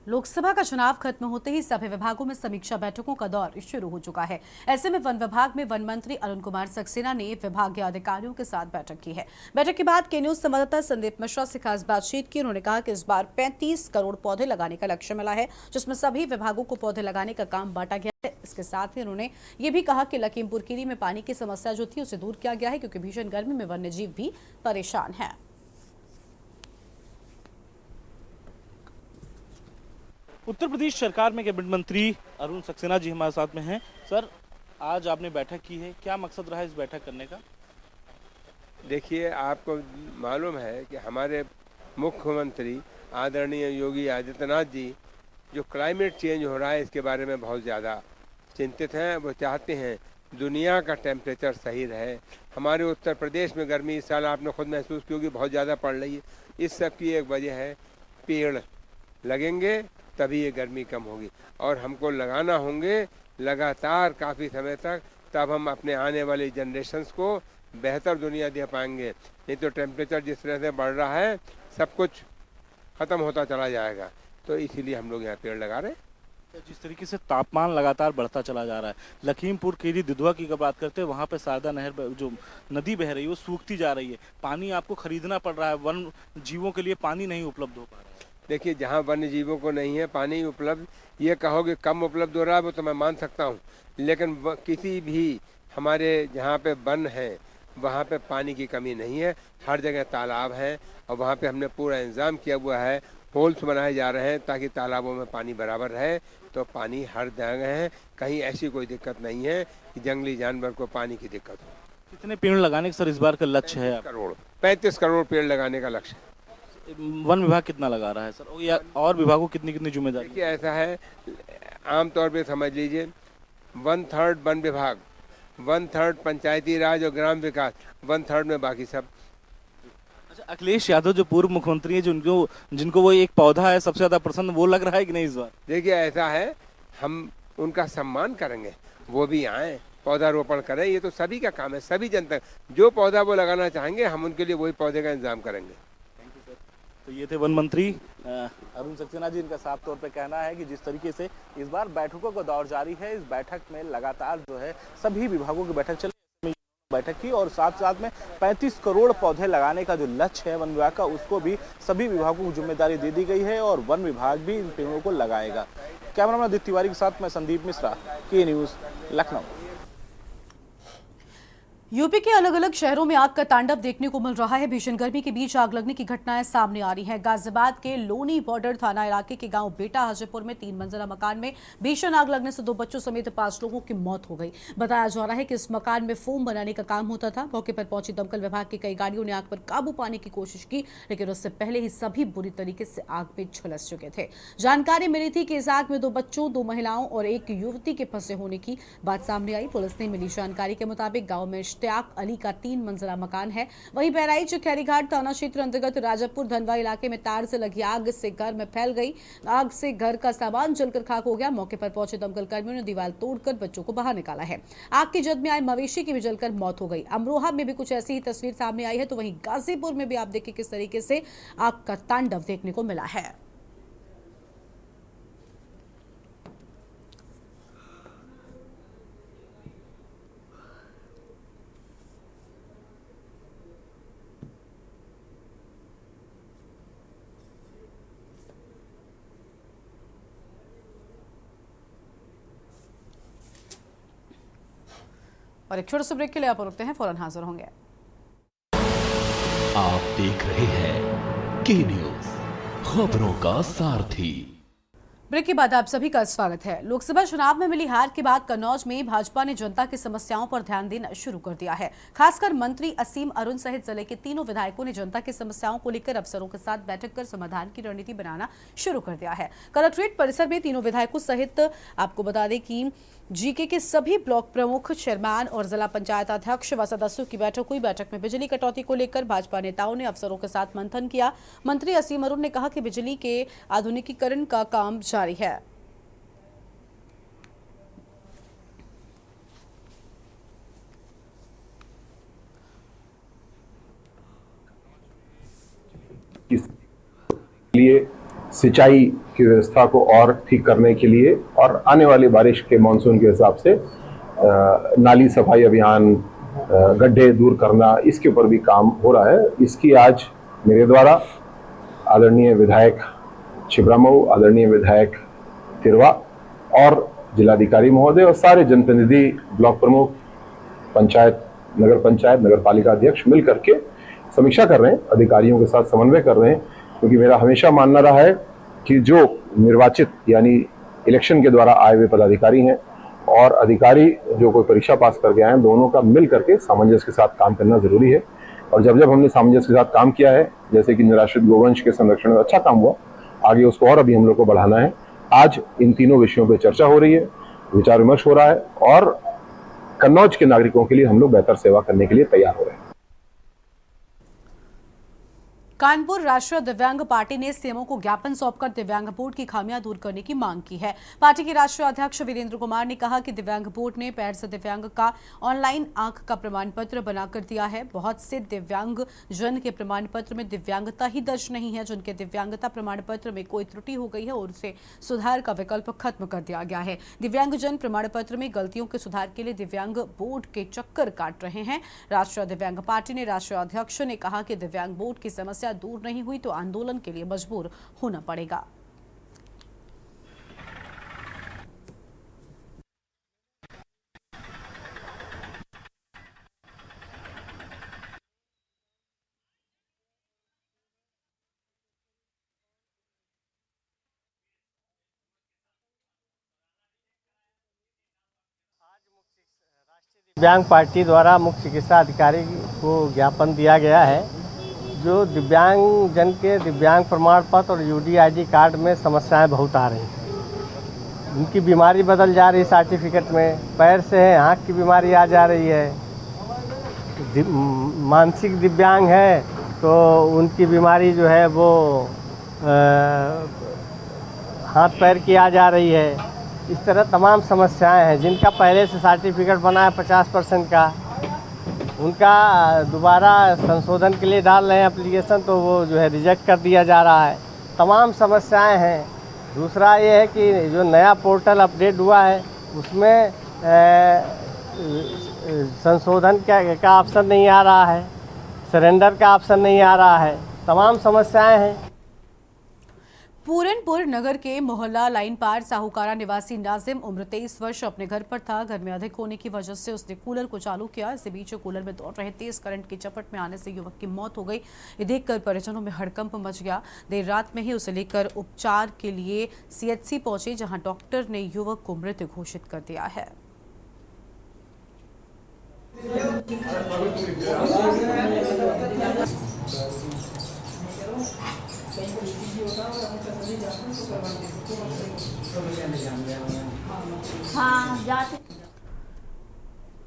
S1: लोकसभा का चुनाव खत्म होते ही सभी विभागों में समीक्षा बैठकों का दौर शुरू हो चुका है। ऐसे में वन विभाग में वन मंत्री अरुण कुमार सक्सेना ने विभागीय अधिकारियों के साथ बैठक की है। बैठक के बाद के न्यूज संवाददाता संदीप मिश्रा से खास बातचीत की। उन्होंने कहा कि इस बार 35 करोड़ पौधे लगाने का लक्ष्य मिला है, जिसमें सभी विभागों को पौधे लगाने का काम बांटा गया है। इसके साथ ही उन्होंने ये भी कहा कि लखीमपुर खीरी में पानी की समस्या जो थी उसे दूर किया गया है, क्योंकि भीषण गर्मी में वन्यजीव भी परेशान है।
S12: उत्तर प्रदेश सरकार में कैबिनेट मंत्री अरुण सक्सेना जी हमारे साथ में हैं। सर, आज आपने बैठक की है, क्या मकसद रहा है इस बैठक करने का?
S18: देखिए, आपको मालूम है कि हमारे मुख्यमंत्री आदरणीय योगी आदित्यनाथ जी जो क्लाइमेट चेंज हो रहा है इसके बारे में बहुत ज़्यादा चिंतित हैं। वो चाहते हैं दुनिया का टेम्परेचर सही रहे। हमारे उत्तर प्रदेश में गर्मी इस साल आपने खुद महसूस की होगी, बहुत ज़्यादा पड़ रही है। इस सब की एक वजह है पेड़ लगेंगे तभी ये गर्मी कम होगी, और हमको लगाना होंगे लगातार काफ़ी समय तक, तब हम अपने आने वाली जनरेशन्स को बेहतर दुनिया दे पाएंगे। नहीं तो टेम्परेचर जिस तरह से बढ़ रहा है सब कुछ ख़त्म होता चला जाएगा। तो इसीलिए हम लोग यहाँ पेड़ लगा रहे हैं।
S12: जिस तरीके से तापमान लगातार बढ़ता चला जा रहा है, लखीमपुर खीरी दुधवा की अगर बात करते हैं, वहाँ पे शारदा नहर जो नदी बह रही है वो सूखती जा रही है, पानी आपको खरीदना पड़ रहा है, वन जीवों के लिए पानी नहीं उपलब्ध हो पा रहा है।
S18: देखिए, जहाँ वन्य जीवों को नहीं है पानी उपलब्ध, ये कहोगे कम उपलब्ध हो रहा है वो तो मैं मान सकता हूँ, लेकिन किसी भी हमारे जहाँ पे वन है वहाँ पे पानी की कमी नहीं है। हर जगह तालाब है और वहाँ पे हमने पूरा इंतज़ाम किया हुआ है, होल्स बनाए जा रहे हैं ताकि तालाबों में पानी बराबर रहे। तो पानी हर जगह है, कहीं ऐसी कोई दिक्कत नहीं है कि जंगली जानवर को पानी की दिक्कत हो।
S12: कितने पेड़ लगाने का सर इस बार का लक्ष्य है?
S18: 35 करोड़ पेड़ लगाने का लक्ष्य है।
S12: वन विभाग कितना लगा रहा है सर, या और विभागों कितनी कितनी जिम्मेदारी?
S18: देखिए, ऐसा है, आमतौर पे समझ लीजिए 1/3 वन विभाग, 1/3 पंचायती राज और ग्राम विकास, 1/3 में बाकी सब।
S12: अच्छा, अखिलेश यादव जो पूर्व मुख्यमंत्री है, जिनको वो एक पौधा है सबसे ज्यादा पसंद, वो लग रहा है कि नहीं इस बार?
S18: देखिए, ऐसा है, हम उनका सम्मान करेंगे, वो भी आए पौधारोपण करें। ये तो सभी का काम है, सभी जनता जो पौधा वो लगाना चाहेंगे हम उनके लिए वही पौधे का इंतजाम करेंगे।
S12: तो ये थे वन मंत्री अरुण सक्सेना जी। इनका साफ तौर पे कहना है कि जिस तरीके से इस बार बैठकों का दौर जारी है, इस बैठक में लगातार जो है सभी विभागों की बैठक चली, बैठक की, और साथ साथ में 35 करोड़ पौधे लगाने का जो लक्ष्य है वन विभाग का, उसको भी सभी विभागों को जिम्मेदारी दे दी गई है और वन विभाग भी इन पेड़ों को लगाएगा। कैमरामैन आदित्य तिवारी के साथ मैं संदीप मिश्रा, के न्यूज़, लखनऊ।
S1: यूपी के अलग अलग शहरों में आग का तांडव देखने को मिल रहा है। भीषण गर्मी के बीच आग लगने की घटनाएं सामने आ रही हैं। गाजियाबाद के लोनी बॉर्डर थाना इलाके के गांव बेटा हाजीपुर में 3 मंजिला मकान में भीषण आग लगने से 2 बच्चों समेत 5 लोगों की मौत हो गई। बताया जा रहा है कि इस मकान में फोम बनाने का काम होता था। मौके पर पहुंची दमकल विभाग की कई गाड़ियों ने आग पर काबू पाने की कोशिश की, लेकिन उससे पहले ही सभी बुरी तरीके से आग में झुलस चुके थे। जानकारी मिली थी कि इस आग में 2 बच्चों, 2 महिलाओं और 1 युवती के फंसे होने की बात सामने आई। पुलिस ने मिली जानकारी के मुताबिक गाँव में इश्तियाक अली का 3 मंजिला मकान है। वहीं बहराइच खैरीघाट थाना क्षेत्र अंतर्गत राजापुर धनवा इलाके में तार से लगी आग से घर में फैल गई। आग से घर का सामान जलकर खाक हो गया। मौके पर पहुंचे दमकल कर्मियों ने दीवार तोड़कर बच्चों को बाहर निकाला है। आग की जद में आए मवेशी की भी जलकर मौत हो गई। अमरोहा में भी कुछ ऐसी ही तस्वीर सामने आई है, तो वहीं गाजीपुर में भी आप देखिए किस तरीके से आग का तांडव देखने को मिला है। और एक छोटे से ब्रेक के लिए आप रुकते हैं, फौरन हाजिर होंगे।
S2: आप देख रहे हैं के न्यूज़, खबरों का सारथी।
S1: ब्रेक के बाद आप सभी का स्वागत है। लोकसभा चुनाव में मिली हार के बाद कन्नौज में भाजपा ने जनता की समस्याओं पर ध्यान देना शुरू कर दिया है। खासकर मंत्री असीम अरुण सहित जिले के तीनों विधायकों ने जनता की समस्याओं को लेकर अफसरों के साथ बैठक कर समाधान की रणनीति बनाना शुरू कर दिया है। कलेक्ट्रेट परिसर में तीनों विधायकों सहित आपको बता दें कि जीके के सभी ब्लॉक प्रमुख, चेयरमैन और जिला पंचायत अध्यक्ष व सदस्यों की बैठक हुई। बैठक में बिजली कटौती को लेकर भाजपा नेताओं ने अफसरों के साथ मंथन किया। मंत्री असीम अरुण ने कहा कि बिजली के आधुनिकीकरण का काम जारी है।
S19: इसके लिए सिंचाई की व्यवस्था को और ठीक करने के लिए और आने वाली बारिश के मानसून के हिसाब से नाली सफाई अभियान, गड्ढे दूर करना, इसके ऊपर भी काम हो रहा है। इसकी आज मेरे द्वारा आदरणीय विधायक छिबरामऊ, आदरणीय विधायक तिरवा और जिलाधिकारी महोदय और सारे जनप्रतिनिधि, ब्लॉक प्रमुख, पंचायत, नगर पालिका अध्यक्ष मिल करके समीक्षा कर रहे हैं, अधिकारियों के साथ समन्वय कर रहे हैं। क्योंकि मेरा हमेशा मानना रहा है कि जो निर्वाचित यानी इलेक्शन के द्वारा आए हुए पदाधिकारी हैं और अधिकारी जो कोई परीक्षा पास करके आए हैं, दोनों का मिल करके सामंजस्य के साथ काम करना जरूरी है। और जब हमने सामंजस्य के साथ काम किया है, जैसे कि निराश्रित गोवंश के संरक्षण में अच्छा काम हुआ, आगे उसको और अभी हम लोग को बढ़ाना है। आज इन तीनों विषयों पर चर्चा हो रही है, विचार विमर्श हो रहा है और कन्नौज के नागरिकों के लिए हम लोग बेहतर सेवा करने के लिए तैयार हो रहे हैं।
S1: कानपुर राष्ट्रीय दिव्यांग पार्टी ने सीएमओ को ज्ञापन सौंपकर दिव्यांग बोर्ड की खामियां दूर करने की मांग की है। पार्टी के राष्ट्रीय अध्यक्ष वीरेंद्र कुमार ने कहा कि दिव्यांग बोर्ड ने पैर से दिव्यांग का ऑनलाइन आंख का प्रमाण पत्र बनाकर दिया है। बहुत से दिव्यांग जन के प्रमाण पत्र में दिव्यांगता ही दर्ज नहीं है। जिनके दिव्यांगता प्रमाण पत्र में कोई त्रुटि हो गई है और उसे सुधार का विकल्प खत्म कर दिया गया है। दिव्यांगजन प्रमाण पत्र में गलतियों के सुधार के लिए दिव्यांग बोर्ड के चक्कर काट रहे हैं। राष्ट्रीय दिव्यांग पार्टी ने राष्ट्रीय अध्यक्ष ने कहा कि दिव्यांग बोर्ड की समस्या दूर नहीं हुई तो आंदोलन के लिए मजबूर होना पड़ेगा।
S20: दिव्यांग पार्टी द्वारा मुख्य चिकित्सा अधिकारी को ज्ञापन दिया गया है। जो दिव्यांग जन के दिव्यांग प्रमाण पत्र और यूडीआईडी कार्ड में समस्याएं बहुत आ रही हैं। उनकी बीमारी बदल जा रही है सर्टिफिकेट में, पैर से है, आँख की बीमारी आ जा रही है। मानसिक दिव्यांग है तो उनकी बीमारी जो है वो हाथ पैर की आ जा रही है। इस तरह तमाम समस्याएं हैं। जिनका पहले से सर्टिफिकेट बना है 50% का, उनका दोबारा संशोधन के लिए डाल रहे हैं एप्लीकेशन, तो वो जो है रिजेक्ट कर दिया जा रहा है। तमाम समस्याएं हैं। दूसरा ये है कि जो नया पोर्टल अपडेट हुआ है उसमें संशोधन का ऑप्शन नहीं आ रहा है, सरेंडर का ऑप्शन नहीं आ रहा है। तमाम समस्याएं हैं।
S1: पूरनपुर नगर के मोहल्ला लाइन पार साहूकारा निवासी नाजिम उम्र 23 वर्ष अपने घर पर था। घर में अधिक होने की वजह से उसने कूलर को चालू किया। इसी बीच कूलर में दौड़ रहे तेज करंट की चपेट में आने से युवक की मौत हो गई। ये देखकर परिजनों में हड़कंप मच गया। देर रात में ही उसे लेकर उपचार के लिए सीएचसी पहुंचे, जहां डॉक्टर ने युवक को मृत घोषित कर दिया है।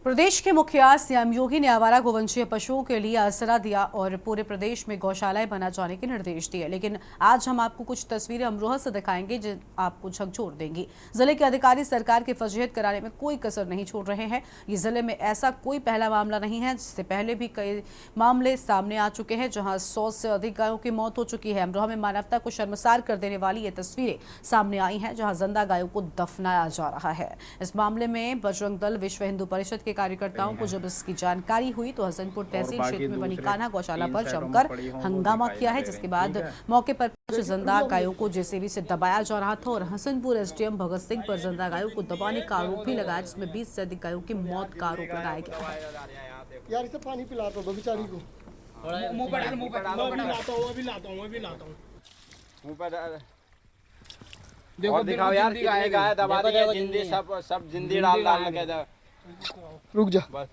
S1: प्रदेश के मुखिया सीएम योगी ने आवारा गोवंशीय पशुओं के लिए आसरा दिया और पूरे प्रदेश में गौशालाएं बना जाने के निर्देश दिए। लेकिन आज हम आपको कुछ तस्वीरें अमरोहा से दिखाएंगे जो आपको झकझोर देंगी। जिले के अधिकारी सरकार की फजीहत कराने में कोई कसर नहीं छोड़ रहे हैं। ये जिले में ऐसा कोई पहला मामला नहीं है। जिससे पहले भी कई मामले सामने आ चुके हैं जहां 100 से अधिक गायों की मौत हो चुकी है। अमरोहा में मानवता को शर्मसार कर देने वाली ये तस्वीरें सामने आई हैं जहां जिंदा गायों को दफनाया जा रहा है। इस मामले में बजरंग दल, विश्व हिंदू परिषद के कार्यकर्ताओं को जब इसकी जानकारी हुई तो हसनपुर तहसील क्षेत्र में बनी कान्हा गौशाला पर जमकर हंगामा किया है, जिसके बाद मौके पर कुछ जिंदा गायों को जेसीबी से दबाया जा रहा था और हसनपुर एसडीएम भगत सिंह पर जिंदा गायों को दबाने का आरोप भी लगाया, जिसमें 20 से अधिक गायों की मौत का आरोप लगाया गया।
S13: यार इसे पानी पिला दो बेचारी को। मुंह पर डाल, मुंह पर डाल, मैं भी लाता हूं।
S15: और दिखाओ यार कितने गाय दबा दी है, जिंदी सब जिंदी डाल के दे।
S13: रुक जा
S15: बस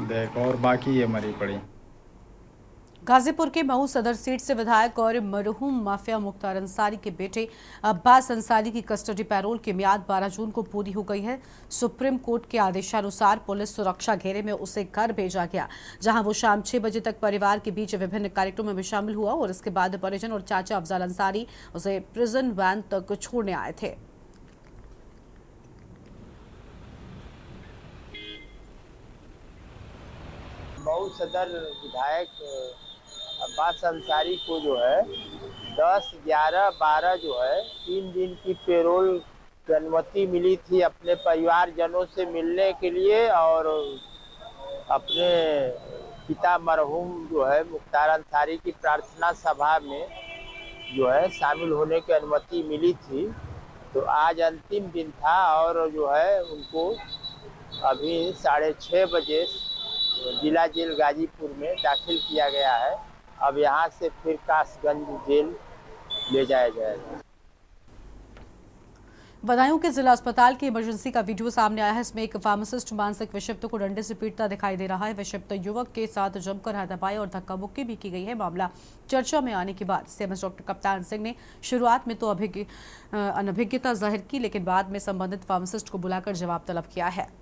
S21: देख, और बाकी ये मरी पड़ी।
S1: गाजीपुर के मऊ सदर सीट से विधायक और मरहूम माफिया मुख्तार अंसारी के बेटे अब्बास अंसारी की कस्टडी पैरोल की मियाद 12 जून को पूरी हो गई है। सुप्रीम कोर्ट के आदेशानुसार पुलिस सुरक्षा घेरे में उसे घर भेजा गया, जहां वो शाम 6 बजे तक परिवार के बीच विभिन्न कार्यक्रमों में शामिल हुआ और इसके बाद परिजन और चाचा अफजल अंसारी उसे प्रिजन वैन तक छोड़ने आए थे।
S20: मऊ सदर विधायक अब्बास अंसारी को जो है 10, 11, 12 जो है 3 दिन की पेरोल की अनुमति मिली थी अपने परिवारजनों से मिलने के लिए, और अपने पिता मरहूम जो है मुख्तार अंसारी की प्रार्थना सभा में जो है शामिल होने की अनुमति मिली थी। तो आज अंतिम दिन था और जो है उनको अभी 6:30 बजे जिला जेल गाजीपुर में दाखिल किया गया है। अब यहाँ से फिर कासगंज जेल ले जाया जाएगा।
S1: बदायूं के जिला अस्पताल की इमरजेंसी का वीडियो सामने आया है। इसमें एक फार्मासिस्ट मानसिक विक्षिप्त को डंडे से पीटता दिखाई दे रहा है। विक्षिप्त युवक के साथ जमकर हाथापाई और धक्का मुक्की भी की गई है। मामला चर्चा में आने के बाद सीएमएस डॉक्टर कप्तान सिंह ने शुरुआत में तो अनभिज्ञता जाहिर की, लेकिन बाद में संबंधित फार्मासिस्ट को बुलाकर जवाब तलब किया है।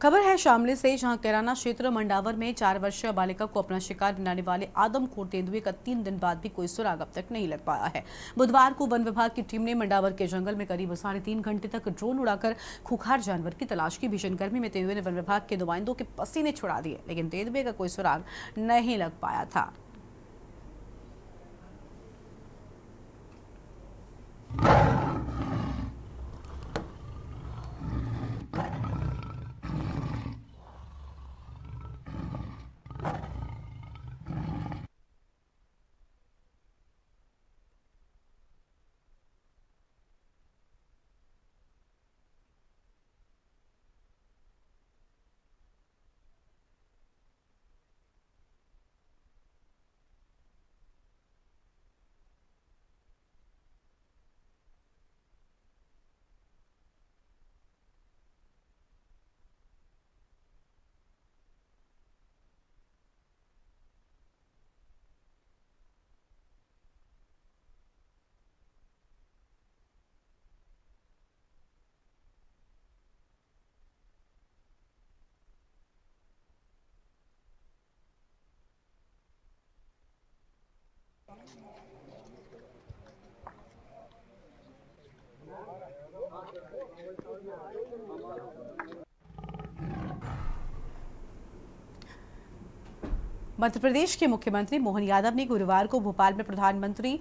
S1: खबर है शामली से, जहां कैराना क्षेत्र मंडावर में 4 वर्षीय बालिका को अपना शिकार बनाने वाले आदमखोर तेंदुए का 3 दिन बाद भी कोई सुराग अब तक नहीं लग पाया है। बुधवार को वन विभाग की टीम ने मंडावर के जंगल में करीब 3.5 घंटे तक ड्रोन उड़ाकर खूंखार जानवर की तलाश की। भीषण गर्मी में तेंदुए ने वन विभाग के नुमाइंदों के पसीने छुड़ा दिए, लेकिन तेंदुए का कोई सुराग नहीं लग पाया था। मध्य प्रदेश के मुख्यमंत्री मोहन यादव ने गुरुवार को भोपाल में प्रधानमंत्री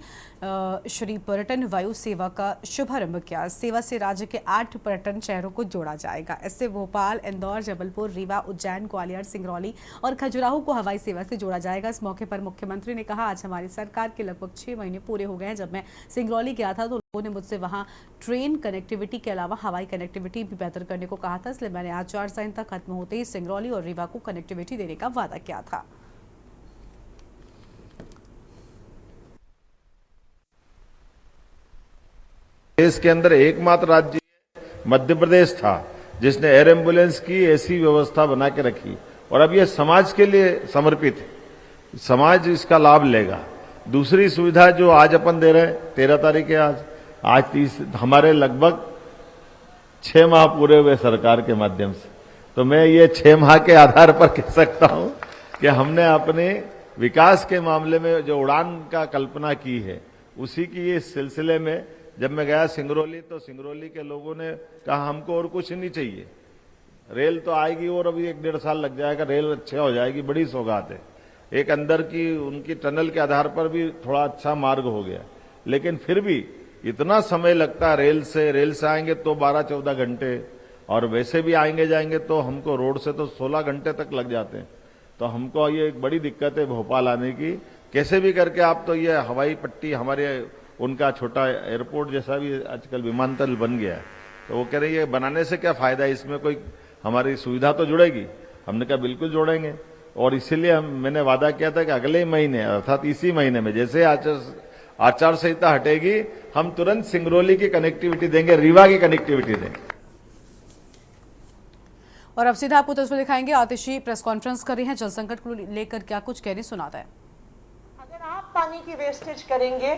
S1: श्री पर्यटन वायु सेवा का शुभारंभ किया। सेवा से राज्य के 8 पर्यटन शहरों को जोड़ा जाएगा। इससे भोपाल, इंदौर, जबलपुर, रीवा, उज्जैन, ग्वालियर, सिंगरौली और खजुराहो को हवाई सेवा से जोड़ा जाएगा। इस मौके पर मुख्यमंत्री ने कहा, आज हमारी सरकार के लगभग 6 महीने पूरे हो गए हैं। जब मैं सिंगरौली गया था तो लोगों ने मुझसे वहां ट्रेन कनेक्टिविटी के अलावा हवाई कनेक्टिविटी भी बेहतर करने को कहा था, इसलिए मैंने आचार संहिता खत्म होते ही सिंगरौली और रीवा को कनेक्टिविटी देने का वादा किया था।
S9: देश के अंदर एकमात्र राज्य है
S3: मध्य प्रदेश था जिसने एयर एम्बुलेंस की ऐसी व्यवस्था बना के रखी, और अब ये समाज के लिए समर्पित है, समाज इसका लाभ लेगा। दूसरी सुविधा जो आज अपन दे रहे हैं, 13 तारीख है आज 30, हमारे लगभग 6 माह पूरे हुए सरकार के माध्यम से, तो मैं ये 6 माह के आधार पर कह सकता हूं कि हमने अपने विकास के मामले में जो उड़ान का कल्पना की है, उसी की इस सिलसिले में जब मैं गया सिंगरौली, तो सिंगरौली के लोगों ने कहा हमको और कुछ नहीं चाहिए, रेल तो आएगी और अभी 1-1.5 साल लग जाएगा, रेल अच्छा हो जाएगी, बड़ी सौगात है। एक अंदर की उनकी टनल के आधार पर भी थोड़ा अच्छा मार्ग हो गया, लेकिन फिर भी इतना समय लगता है रेल से आएंगे तो 12-14 घंटे, और वैसे भी आएंगे जाएंगे तो हमको रोड से तो 16 घंटे तक लग जाते हैं। तो हमको ये एक बड़ी दिक्कत है भोपाल आने की। कैसे भी करके आप तो ये हवाई पट्टी, हमारे उनका छोटा एयरपोर्ट जैसा भी आजकल विमानतल बन गया है, तो वो कह रही है बनाने से क्या फायदा है, इसमें कोई हमारी सुविधा तो जुड़ेगी। हमने कहा बिल्कुल जोड़ेंगे, और इसीलिए मैंने वादा किया था कि अगले महीने अर्थात इसी महीने में जैसे आचार संहिता हटेगी, हम तुरंत सिंगरौली की कनेक्टिविटी देंगे, रीवा की कनेक्टिविटी देंगे।
S1: और अब सीधा आपको तस्वीर दिखाएंगे, आतिशी प्रेस कॉन्फ्रेंस कर रही हैं, जल संकट को लेकर क्या कुछ कहने सुनाता है।
S6: अगर आप पानी की वेस्टेज करेंगे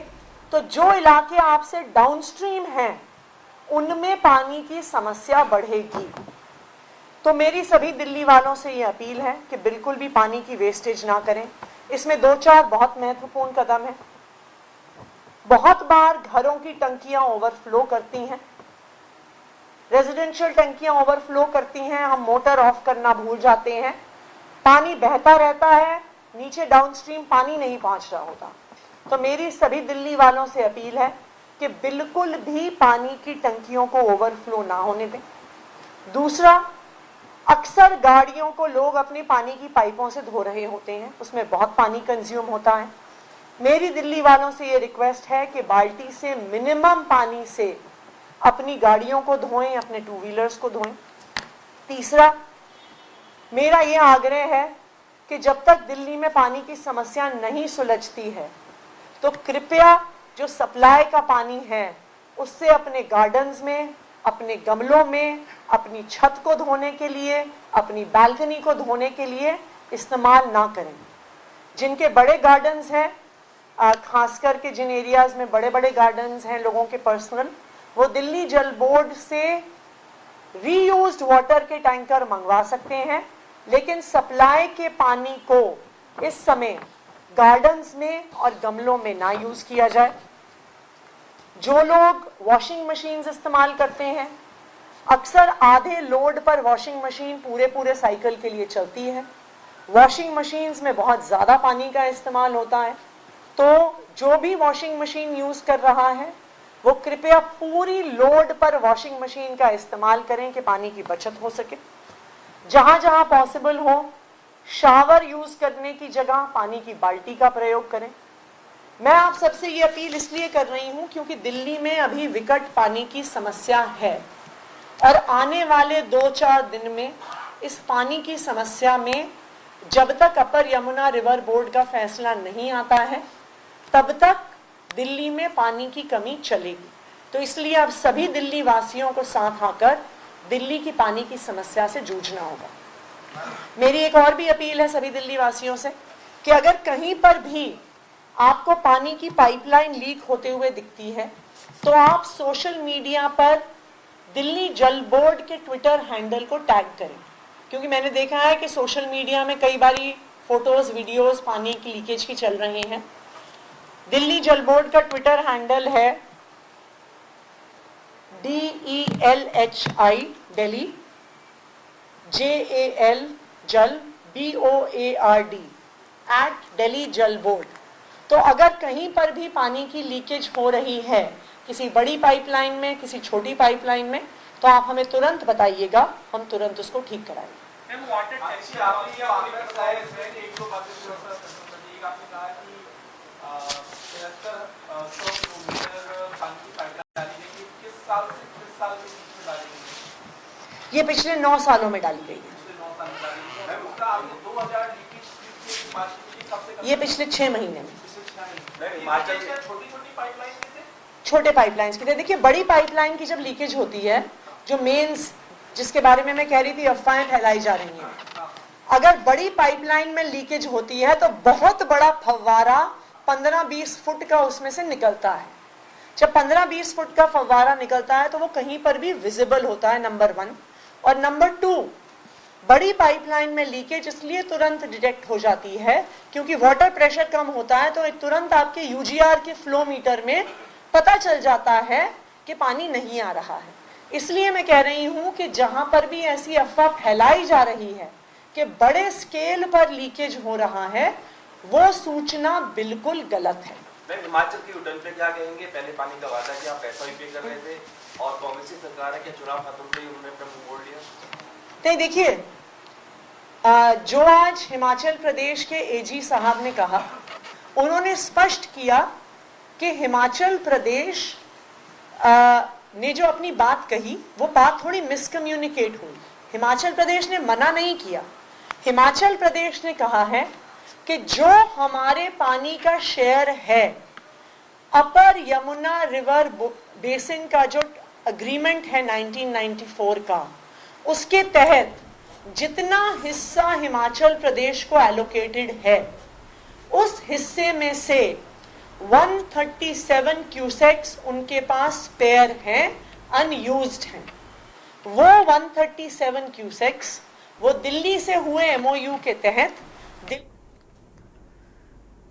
S6: तो जो इलाके आपसे डाउनस्ट्रीम हैं उनमें पानी की समस्या बढ़ेगी। तो मेरी सभी दिल्ली वालों से ये अपील है कि बिल्कुल भी पानी की वेस्टेज ना करें। इसमें 2-4 बहुत महत्वपूर्ण कदम हैं। बहुत बार घरों की टंकियां ओवरफ्लो करती हैं, रेजिडेंशियल टंकियां ओवरफ्लो करती हैं, हम मोटर ऑफ करना भूल जाते हैं, पानी बहता रहता है, नीचे डाउनस्ट्रीम पानी नहीं पहुंच रहा होता। तो मेरी सभी दिल्ली वालों से अपील है कि बिल्कुल भी पानी की टंकियों को ओवरफ्लो ना होने दें। दूसरा, अक्सर गाड़ियों को लोग अपने पानी की पाइपों से धो रहे होते हैं, उसमें बहुत पानी कंज्यूम होता है। मेरी दिल्ली वालों से ये रिक्वेस्ट है कि बाल्टी से मिनिमम पानी से अपनी गाड़ियों को धोएं, अपने 2 व्हीलर्स को धोएं। तीसरा, मेरा ये आग्रह है कि जब तक दिल्ली में पानी की समस्या नहीं सुलझती है, तो कृपया जो सप्लाई का पानी है उससे अपने गार्डन्स में, अपने गमलों में, अपनी छत को धोने के लिए, अपनी बालकनी को धोने के लिए इस्तेमाल ना करें। जिनके बड़े गार्डन्स हैं, खास करके जिन एरियाज में बड़े बड़े गार्डन्स हैं लोगों के पर्सनल, वो दिल्ली जल बोर्ड से रीयूज्ड वाटर के टैंकर मंगवा सकते हैं, लेकिन सप्लाई के पानी को इस समय गार्डन्स में और गमलों में ना यूज किया जाए। जो लोग वॉशिंग मशीन्स इस्तेमाल करते हैं, अक्सर आधे लोड पर वॉशिंग मशीन पूरे साइकिल के लिए चलती है। वॉशिंग मशीन्स में बहुत ज़्यादा पानी का इस्तेमाल होता है, तो जो भी वॉशिंग मशीन यूज कर रहा है वो कृपया पूरी लोड पर वॉशिंग मशीन का इस्तेमाल करें कि पानी की बचत हो सके। जहां जहां पॉसिबल हो, शावर यूज करने की जगह पानी की बाल्टी का प्रयोग करें। मैं आप सबसे ये अपील इसलिए कर रही हूं क्योंकि दिल्ली में अभी विकट पानी की समस्या है, और आने वाले 2-4 दिन में इस पानी की समस्या में जब तक अपर यमुना रिवर बोर्ड का फैसला नहीं आता है, तब तक दिल्ली में पानी की कमी चलेगी। तो इसलिए अब सभी दिल्ली वासियों को साथ आकर दिल्ली की पानी की समस्या से जूझना होगा। मेरी एक और भी अपील है सभी दिल्ली वासियों से कि अगर कहीं पर भी आपको पानी की पाइपलाइन लीक होते हुए दिखती है, तो आप सोशल मीडिया पर दिल्ली जल बोर्ड के ट्विटर हैंडल को टैग करें, क्योंकि मैंने देखा है कि सोशल मीडिया में कई बारी फोटोज वीडियोस पानी की लीकेज की चल रही हैं। दिल्ली जल बोर्ड का ट्विटर हैंडल है DELHI दिल्ली JAL जल BOARD @दिल्ली जल बोर्ड। तो अगर कहीं पर भी पानी की लीकेज हो रही है, किसी बड़ी पाइपलाइन में, किसी छोटी पाइपलाइन में, तो आप हमें तुरंत बताइएगा, हम तुरंत उसको ठीक कराएंगे। ये पिछले 9 सालों में डाली गई है। ये पिछले 6 महीने में। छोटे पाइपलाइंस के लिए देखिए, बड़ी पाइपलाइन की जब लीकेज होती है जो मेंस जिसके बारे में मैं कह रही थी अफवाहें फैलाई जा रही हैं, अगर बड़ी पाइपलाइन में लीकेज होती है तो बहुत बड़ा फव्वारा 15-20 फुट का उसमें से निकलता है। जब 15-20 फुट का फव्वारा निकलता है तो वो कहीं पर भी विजिबल होता है, नंबर 1। और नंबर 2, बड़ी पाइपलाइन में लीकेज इसलिए तुरंत डिटेक्ट हो जाती है क्योंकि वाटर प्रेशर कम होता है, तो तुरंत आपके यूजीआर के फ्लो मीटर में पता चल जाता है कि पानी नहीं आ रहा है। इसलिए मैं कह रही हूं कि जहां पर भी ऐसी अफवाह फैलाई जा रही है कि बड़े स्केल पर लीकेज हो रहा है, वो सूचना बिल्कुल गलत है।
S10: मैम, हिमाचल की उड़न पे क्या कहेंगे? पहले पानी का वादा किया, पैसा भी पे कर रहे थे, और कांग्रेस की सरकार है, क्या चुनाव खत्म से ही उन्होंने अपना मुंह मोड़ लिया?
S6: नहीं, देखिए, जो आज हिमाचल प्रदेश के एजी साहब ने कहा, उन्होंने स्पष्ट किया कि हिमाचल प्रदेश ने जो अपनी बात कही वो बात थोड़ी मिसकम्युनिकेट हुई। हिमाचल प्रदेश ने मना नहीं किया। हिमाचल प्रदेश ने कहा है कि जो हमारे पानी का शेयर है, अपर यमुना रिवर बेसिन का जो अग्रीमेंट है 1994 का, उसके तहत जितना हिस्सा हिमाचल प्रदेश को एलोकेटेड है, उस हिस्से में से 137 क्यूसेक्स उनके पास स्पेयर हैं, अनयूज्ड हैं। वो 137 क्यूसेक्स वो दिल्ली से हुए एमओयू के तहत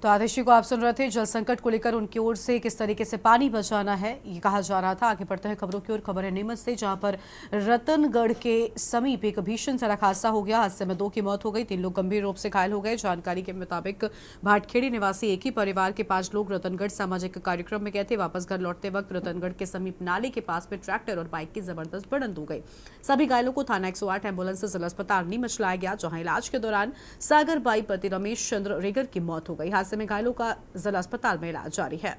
S1: तो आदेशी को आप सुन रहे थे। जल संकट को लेकर उनकी ओर से किस तरीके से पानी बचाना है ये कहा जा रहा था। आगे बढ़ते हैं खबरों की ओर। खबर है नीमच से, जहां पर रतनगढ़ के समीप एक भीषण सड़क हादसा हो गया। हादसे में 2 की मौत हो गई, 3 लोग गंभीर रूप से घायल हो गए। जानकारी के मुताबिक भाटखेड़ी निवासी एक ही परिवार के 5 लोग रतनगढ़ सामाजिक कार्यक्रम में गए थे। वापस घर लौटते वक्त रतनगढ़ के समीप नाले के पास में ट्रैक्टर और बाइक की जबरदस्त भिड़ंत हो गई। सभी घायलों को थाना 108 एम्बुलेंस से जिला अस्पताल नीमच लाया गया, जहां इलाज के दौरान सागर बाई पति रमेश चंद्र रेगर की मौत हो गई। हादसे में घायलों का जिला अस्पताल में इलाज जारी है।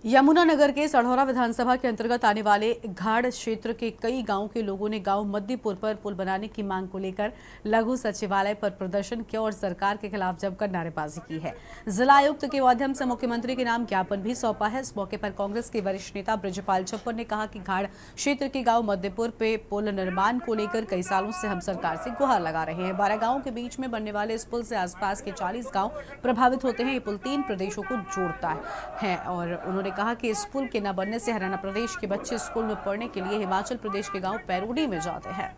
S1: यमुनानगर के सढ़ौरा विधानसभा के अंतर्गत आने वाले घाड़ क्षेत्र के कई गांवों के लोगों ने गांव मध्यपुर पर पुल बनाने की मांग को लेकर लघु सचिवालय पर प्रदर्शन किया और सरकार के खिलाफ जमकर नारेबाजी की है। जिला आयुक्त के माध्यम से मुख्यमंत्री के नाम ज्ञापन भी सौंपा है। इस मौके पर कांग्रेस के वरिष्ठ नेता ब्रजपाल छप्पर ने कहा कि घाड़ क्षेत्र के गाँव मध्यपुर पे पुल निर्माण को लेकर कई सालों से हम सरकार से गुहार लगा रहे हैं। 12 गाँव के बीच में बनने वाले इस पुल से आसपास के 40 गाँव प्रभावित होते हैं। ये पुल 3 प्रदेशों को जोड़ता है और उन्होंने कहा कि इस पुल के न बनने से हरियाणा प्रदेश के बच्चे स्कूल में पढ़ने के लिए हिमाचल प्रदेश के गांव पैरोडी में जाते हैं।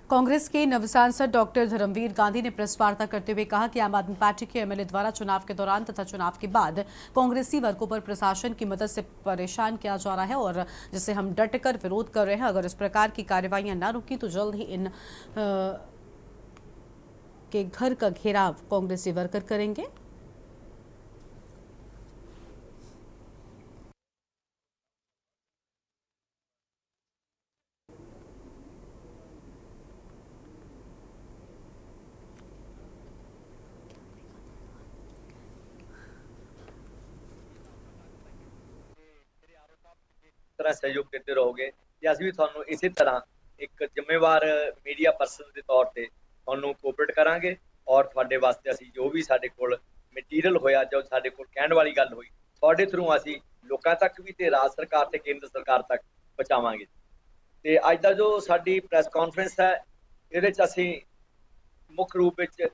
S1: कांग्रेस के नव सांसद डॉक्टर धर्मवीर गांधी ने प्रेस वार्ता करते हुए कहा कि आम आदमी पार्टी के एमएलए द्वारा चुनाव के दौरान तथा चुनाव के बाद कांग्रेसी वर्गों पर प्रशासन की मदद से परेशान किया जा रहा है और जिसे हम डटकर विरोध कर रहे हैं। अगर इस प्रकार की कार्रवाइयां न रुकी तो जल्द ही इन के घर का घेराव कांग्रेसी वर्कर करेंगे।
S17: तरह सहयोग देते रहोगे ਤੇ ਅਸੀਂ ਵੀ ਤੁਹਾਨੂੰ ਇਸੇ ਤਰ੍ਹਾਂ ਇੱਕ ਜ਼ਿੰਮੇਵਾਰ ਮੀਡੀਆ ਪਰਸਨ ਦੇ ਤੌਰ ਤੇ ਤੁਹਾਨੂੰ ਕੋਆਪਰੇਟ ਕਰਾਂਗੇ ਔਰ ਤੁਹਾਡੇ ਵਾਸਤੇ ਅਸੀਂ ਜੋ ਵੀ ਸਾਡੇ ਕੋਲ ਮਟੀਰੀਅਲ ਹੋਇਆ ਜੋ ਸਾਡੇ ਕੋਲ ਕਹਿਣ ਵਾਲੀ ਗੱਲ ਹੋਈ ਤੁਹਾਡੇ ਥਰੂ ਅਸੀਂ ਲੋਕਾਂ ਤੱਕ ਵੀ ਤੇ ਰਾਜ ਸਰਕਾਰ ਤੇ ਕੇਂਦਰ ਸਰਕਾਰ ਤੱਕ ਪਹੁੰਚਾਵਾਂਗੇ। ਤੇ ਅੱਜ ਦਾ ਜੋ ਸਾਡੀ ਪ੍ਰੈਸ ਕਾਨਫਰੰਸ ਹੈ ਇਹਦੇ ਚ ਅਸੀਂ ਮੁੱਖ ਰੂਪ ਵਿੱਚ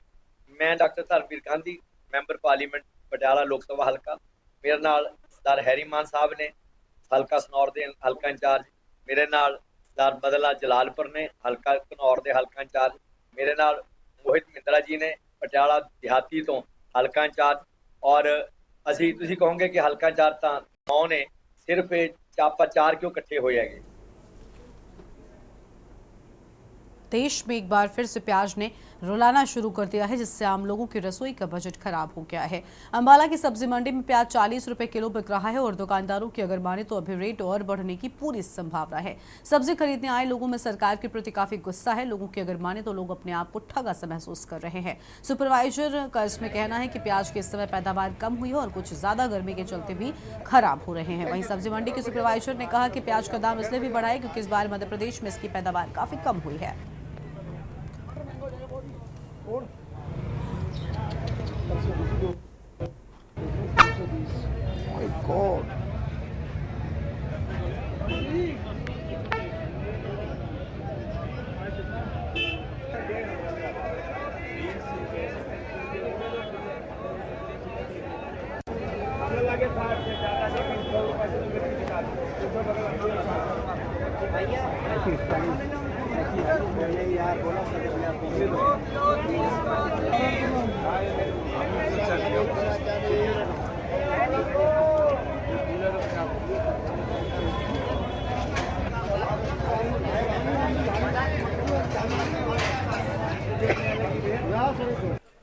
S17: ਮੈਂ doctor Dharamvir Gandhi member parliament Patiala ਲੋਕ ਸਭਾ ਹਲਕਾ, ਮੇਰੇ ਨਾਲ ਸਰਦਾਰ ਹੈਰੀ ਮਾਨ ਸਾਹਿਬ ਨੇ ਹਲਕਾ ਸਨੌਰ ਦੇ ਹਲਕਾ ਇੰਚਾਰਜ, ਮੇਰੇ ਨਾਲ ਸਰਦਾਰ ਬਦਲਾ ਜਲਾਲਪੁਰ ਨੇ ਹਲਕਾ ਘਨੌਰ ਦੇ ਹਲਕਾ ਇੰਚਾਰਜ, ਮੇਰੇ ਨਾਲ ਮੋਹਿਤ ਮਿੰਦਰਾ ਜੀ ਨੇ ਪਟਿਆਲਾ ਦਿਹਾਤੀ ਤੋਂ ਹਲਕਾ ਇੰਚਾਰਜ ਔਰ ਅਸੀਂ ਤੁਸੀਂ ਕਹੋਗੇ ਕਿ ਹਲਕਾ ਇੰਚਾਰਜ ਤਾਂ 9 ਨੇ, ਸਿਰਫ ਚਾਪਾ 4 क्यों इकट्ठे हो जाएंगे।
S1: देश में एक बार फिर से प्याज ने रुलाना शुरू कर दिया है, जिससे आम लोगों की रसोई का बजट खराब हो गया है। अंबाला की सब्जी मंडी में प्याज 40 रुपए किलो बिक रहा है और दुकानदारों की अगर माने तो अभी रेट और बढ़ने की पूरी संभावना है। सब्जी खरीदने आए लोगों में सरकार के प्रति काफी गुस्सा है। लोगों की अगर माने तो लोग अपने आप को ठगा सा महसूस कर रहे हैं। सुपरवाइजर का इसमें कहना है कि प्याज के इस समय पैदावार कम हुई है और कुछ ज्यादा गर्मी के चलते भी खराब हो रहे हैं। वहीं सब्जी मंडी के सुपरवाइजर ने कहा कि प्याज का दाम इसलिए भी बढ़ा है क्योंकि इस बार मध्य प्रदेश में इसकी पैदावार काफी कम हुई है।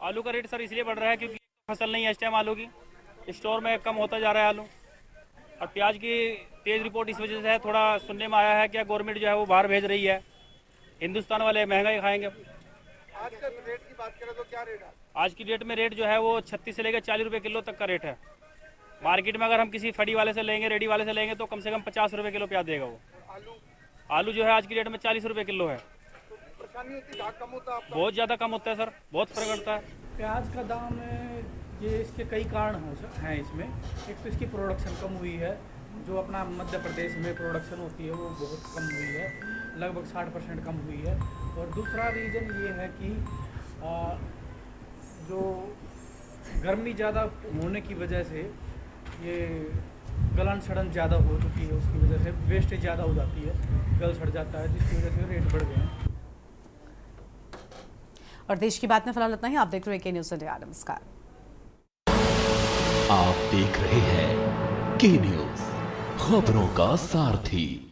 S4: आलू का रेट सर इसलिए बढ़ रहा है क्योंकि फसल नहीं है इस टाइम आलू की, स्टोर में कम होता जा रहा है आलू। और प्याज की तेज रिपोर्ट इस वजह से है, थोड़ा सुनने में आया है कि गवर्नमेंट जो है वो बाहर भेज रही है। हिंदुस्तान वाले महंगाई खाएंगे।
S11: आज के रेट की बात करें तो क्या रेट है?
S4: आज की डेट में रेट जो है वो 36 से लेकर 40 रुपये किलो तक का रेट है। मार्केट में अगर हम किसी फड़ी वाले से लेंगे, रेडी वाले से लेंगे तो कम से कम 50 रुपये किलो प्याज देगा वो। आलू जो है आज की डेट में 40 रुपये किलो है।
S11: कम होता है
S4: बहुत ज़्यादा कम होता है सर, बहुत फर्क पड़ता है।
S22: प्याज का दाम ये इसके कई कारण हैं इसमें। एक तो इसकी प्रोडक्शन कम हुई है, जो अपना मध्य प्रदेश में प्रोडक्शन होती है वो बहुत कम हुई है, लगभग 60% कम हुई है। और दूसरा रीज़न ये है कि जो गर्मी ज़्यादा होने की वजह से ये गलन सड़न ज़्यादा हो चुकी है, उसकी वजह से वेस्टेज ज़्यादा हो जाती है, गल सड़ जाता है, जिसकी वजह से रेट बढ़ गए हैं।
S1: और देश की बात में फिलहाल इतना ही। आप देख रहे हैं के न्यूज़ इंडिया। नमस्कार।
S2: आप देख रहे हैं के न्यूज़, खबरों का सारथी।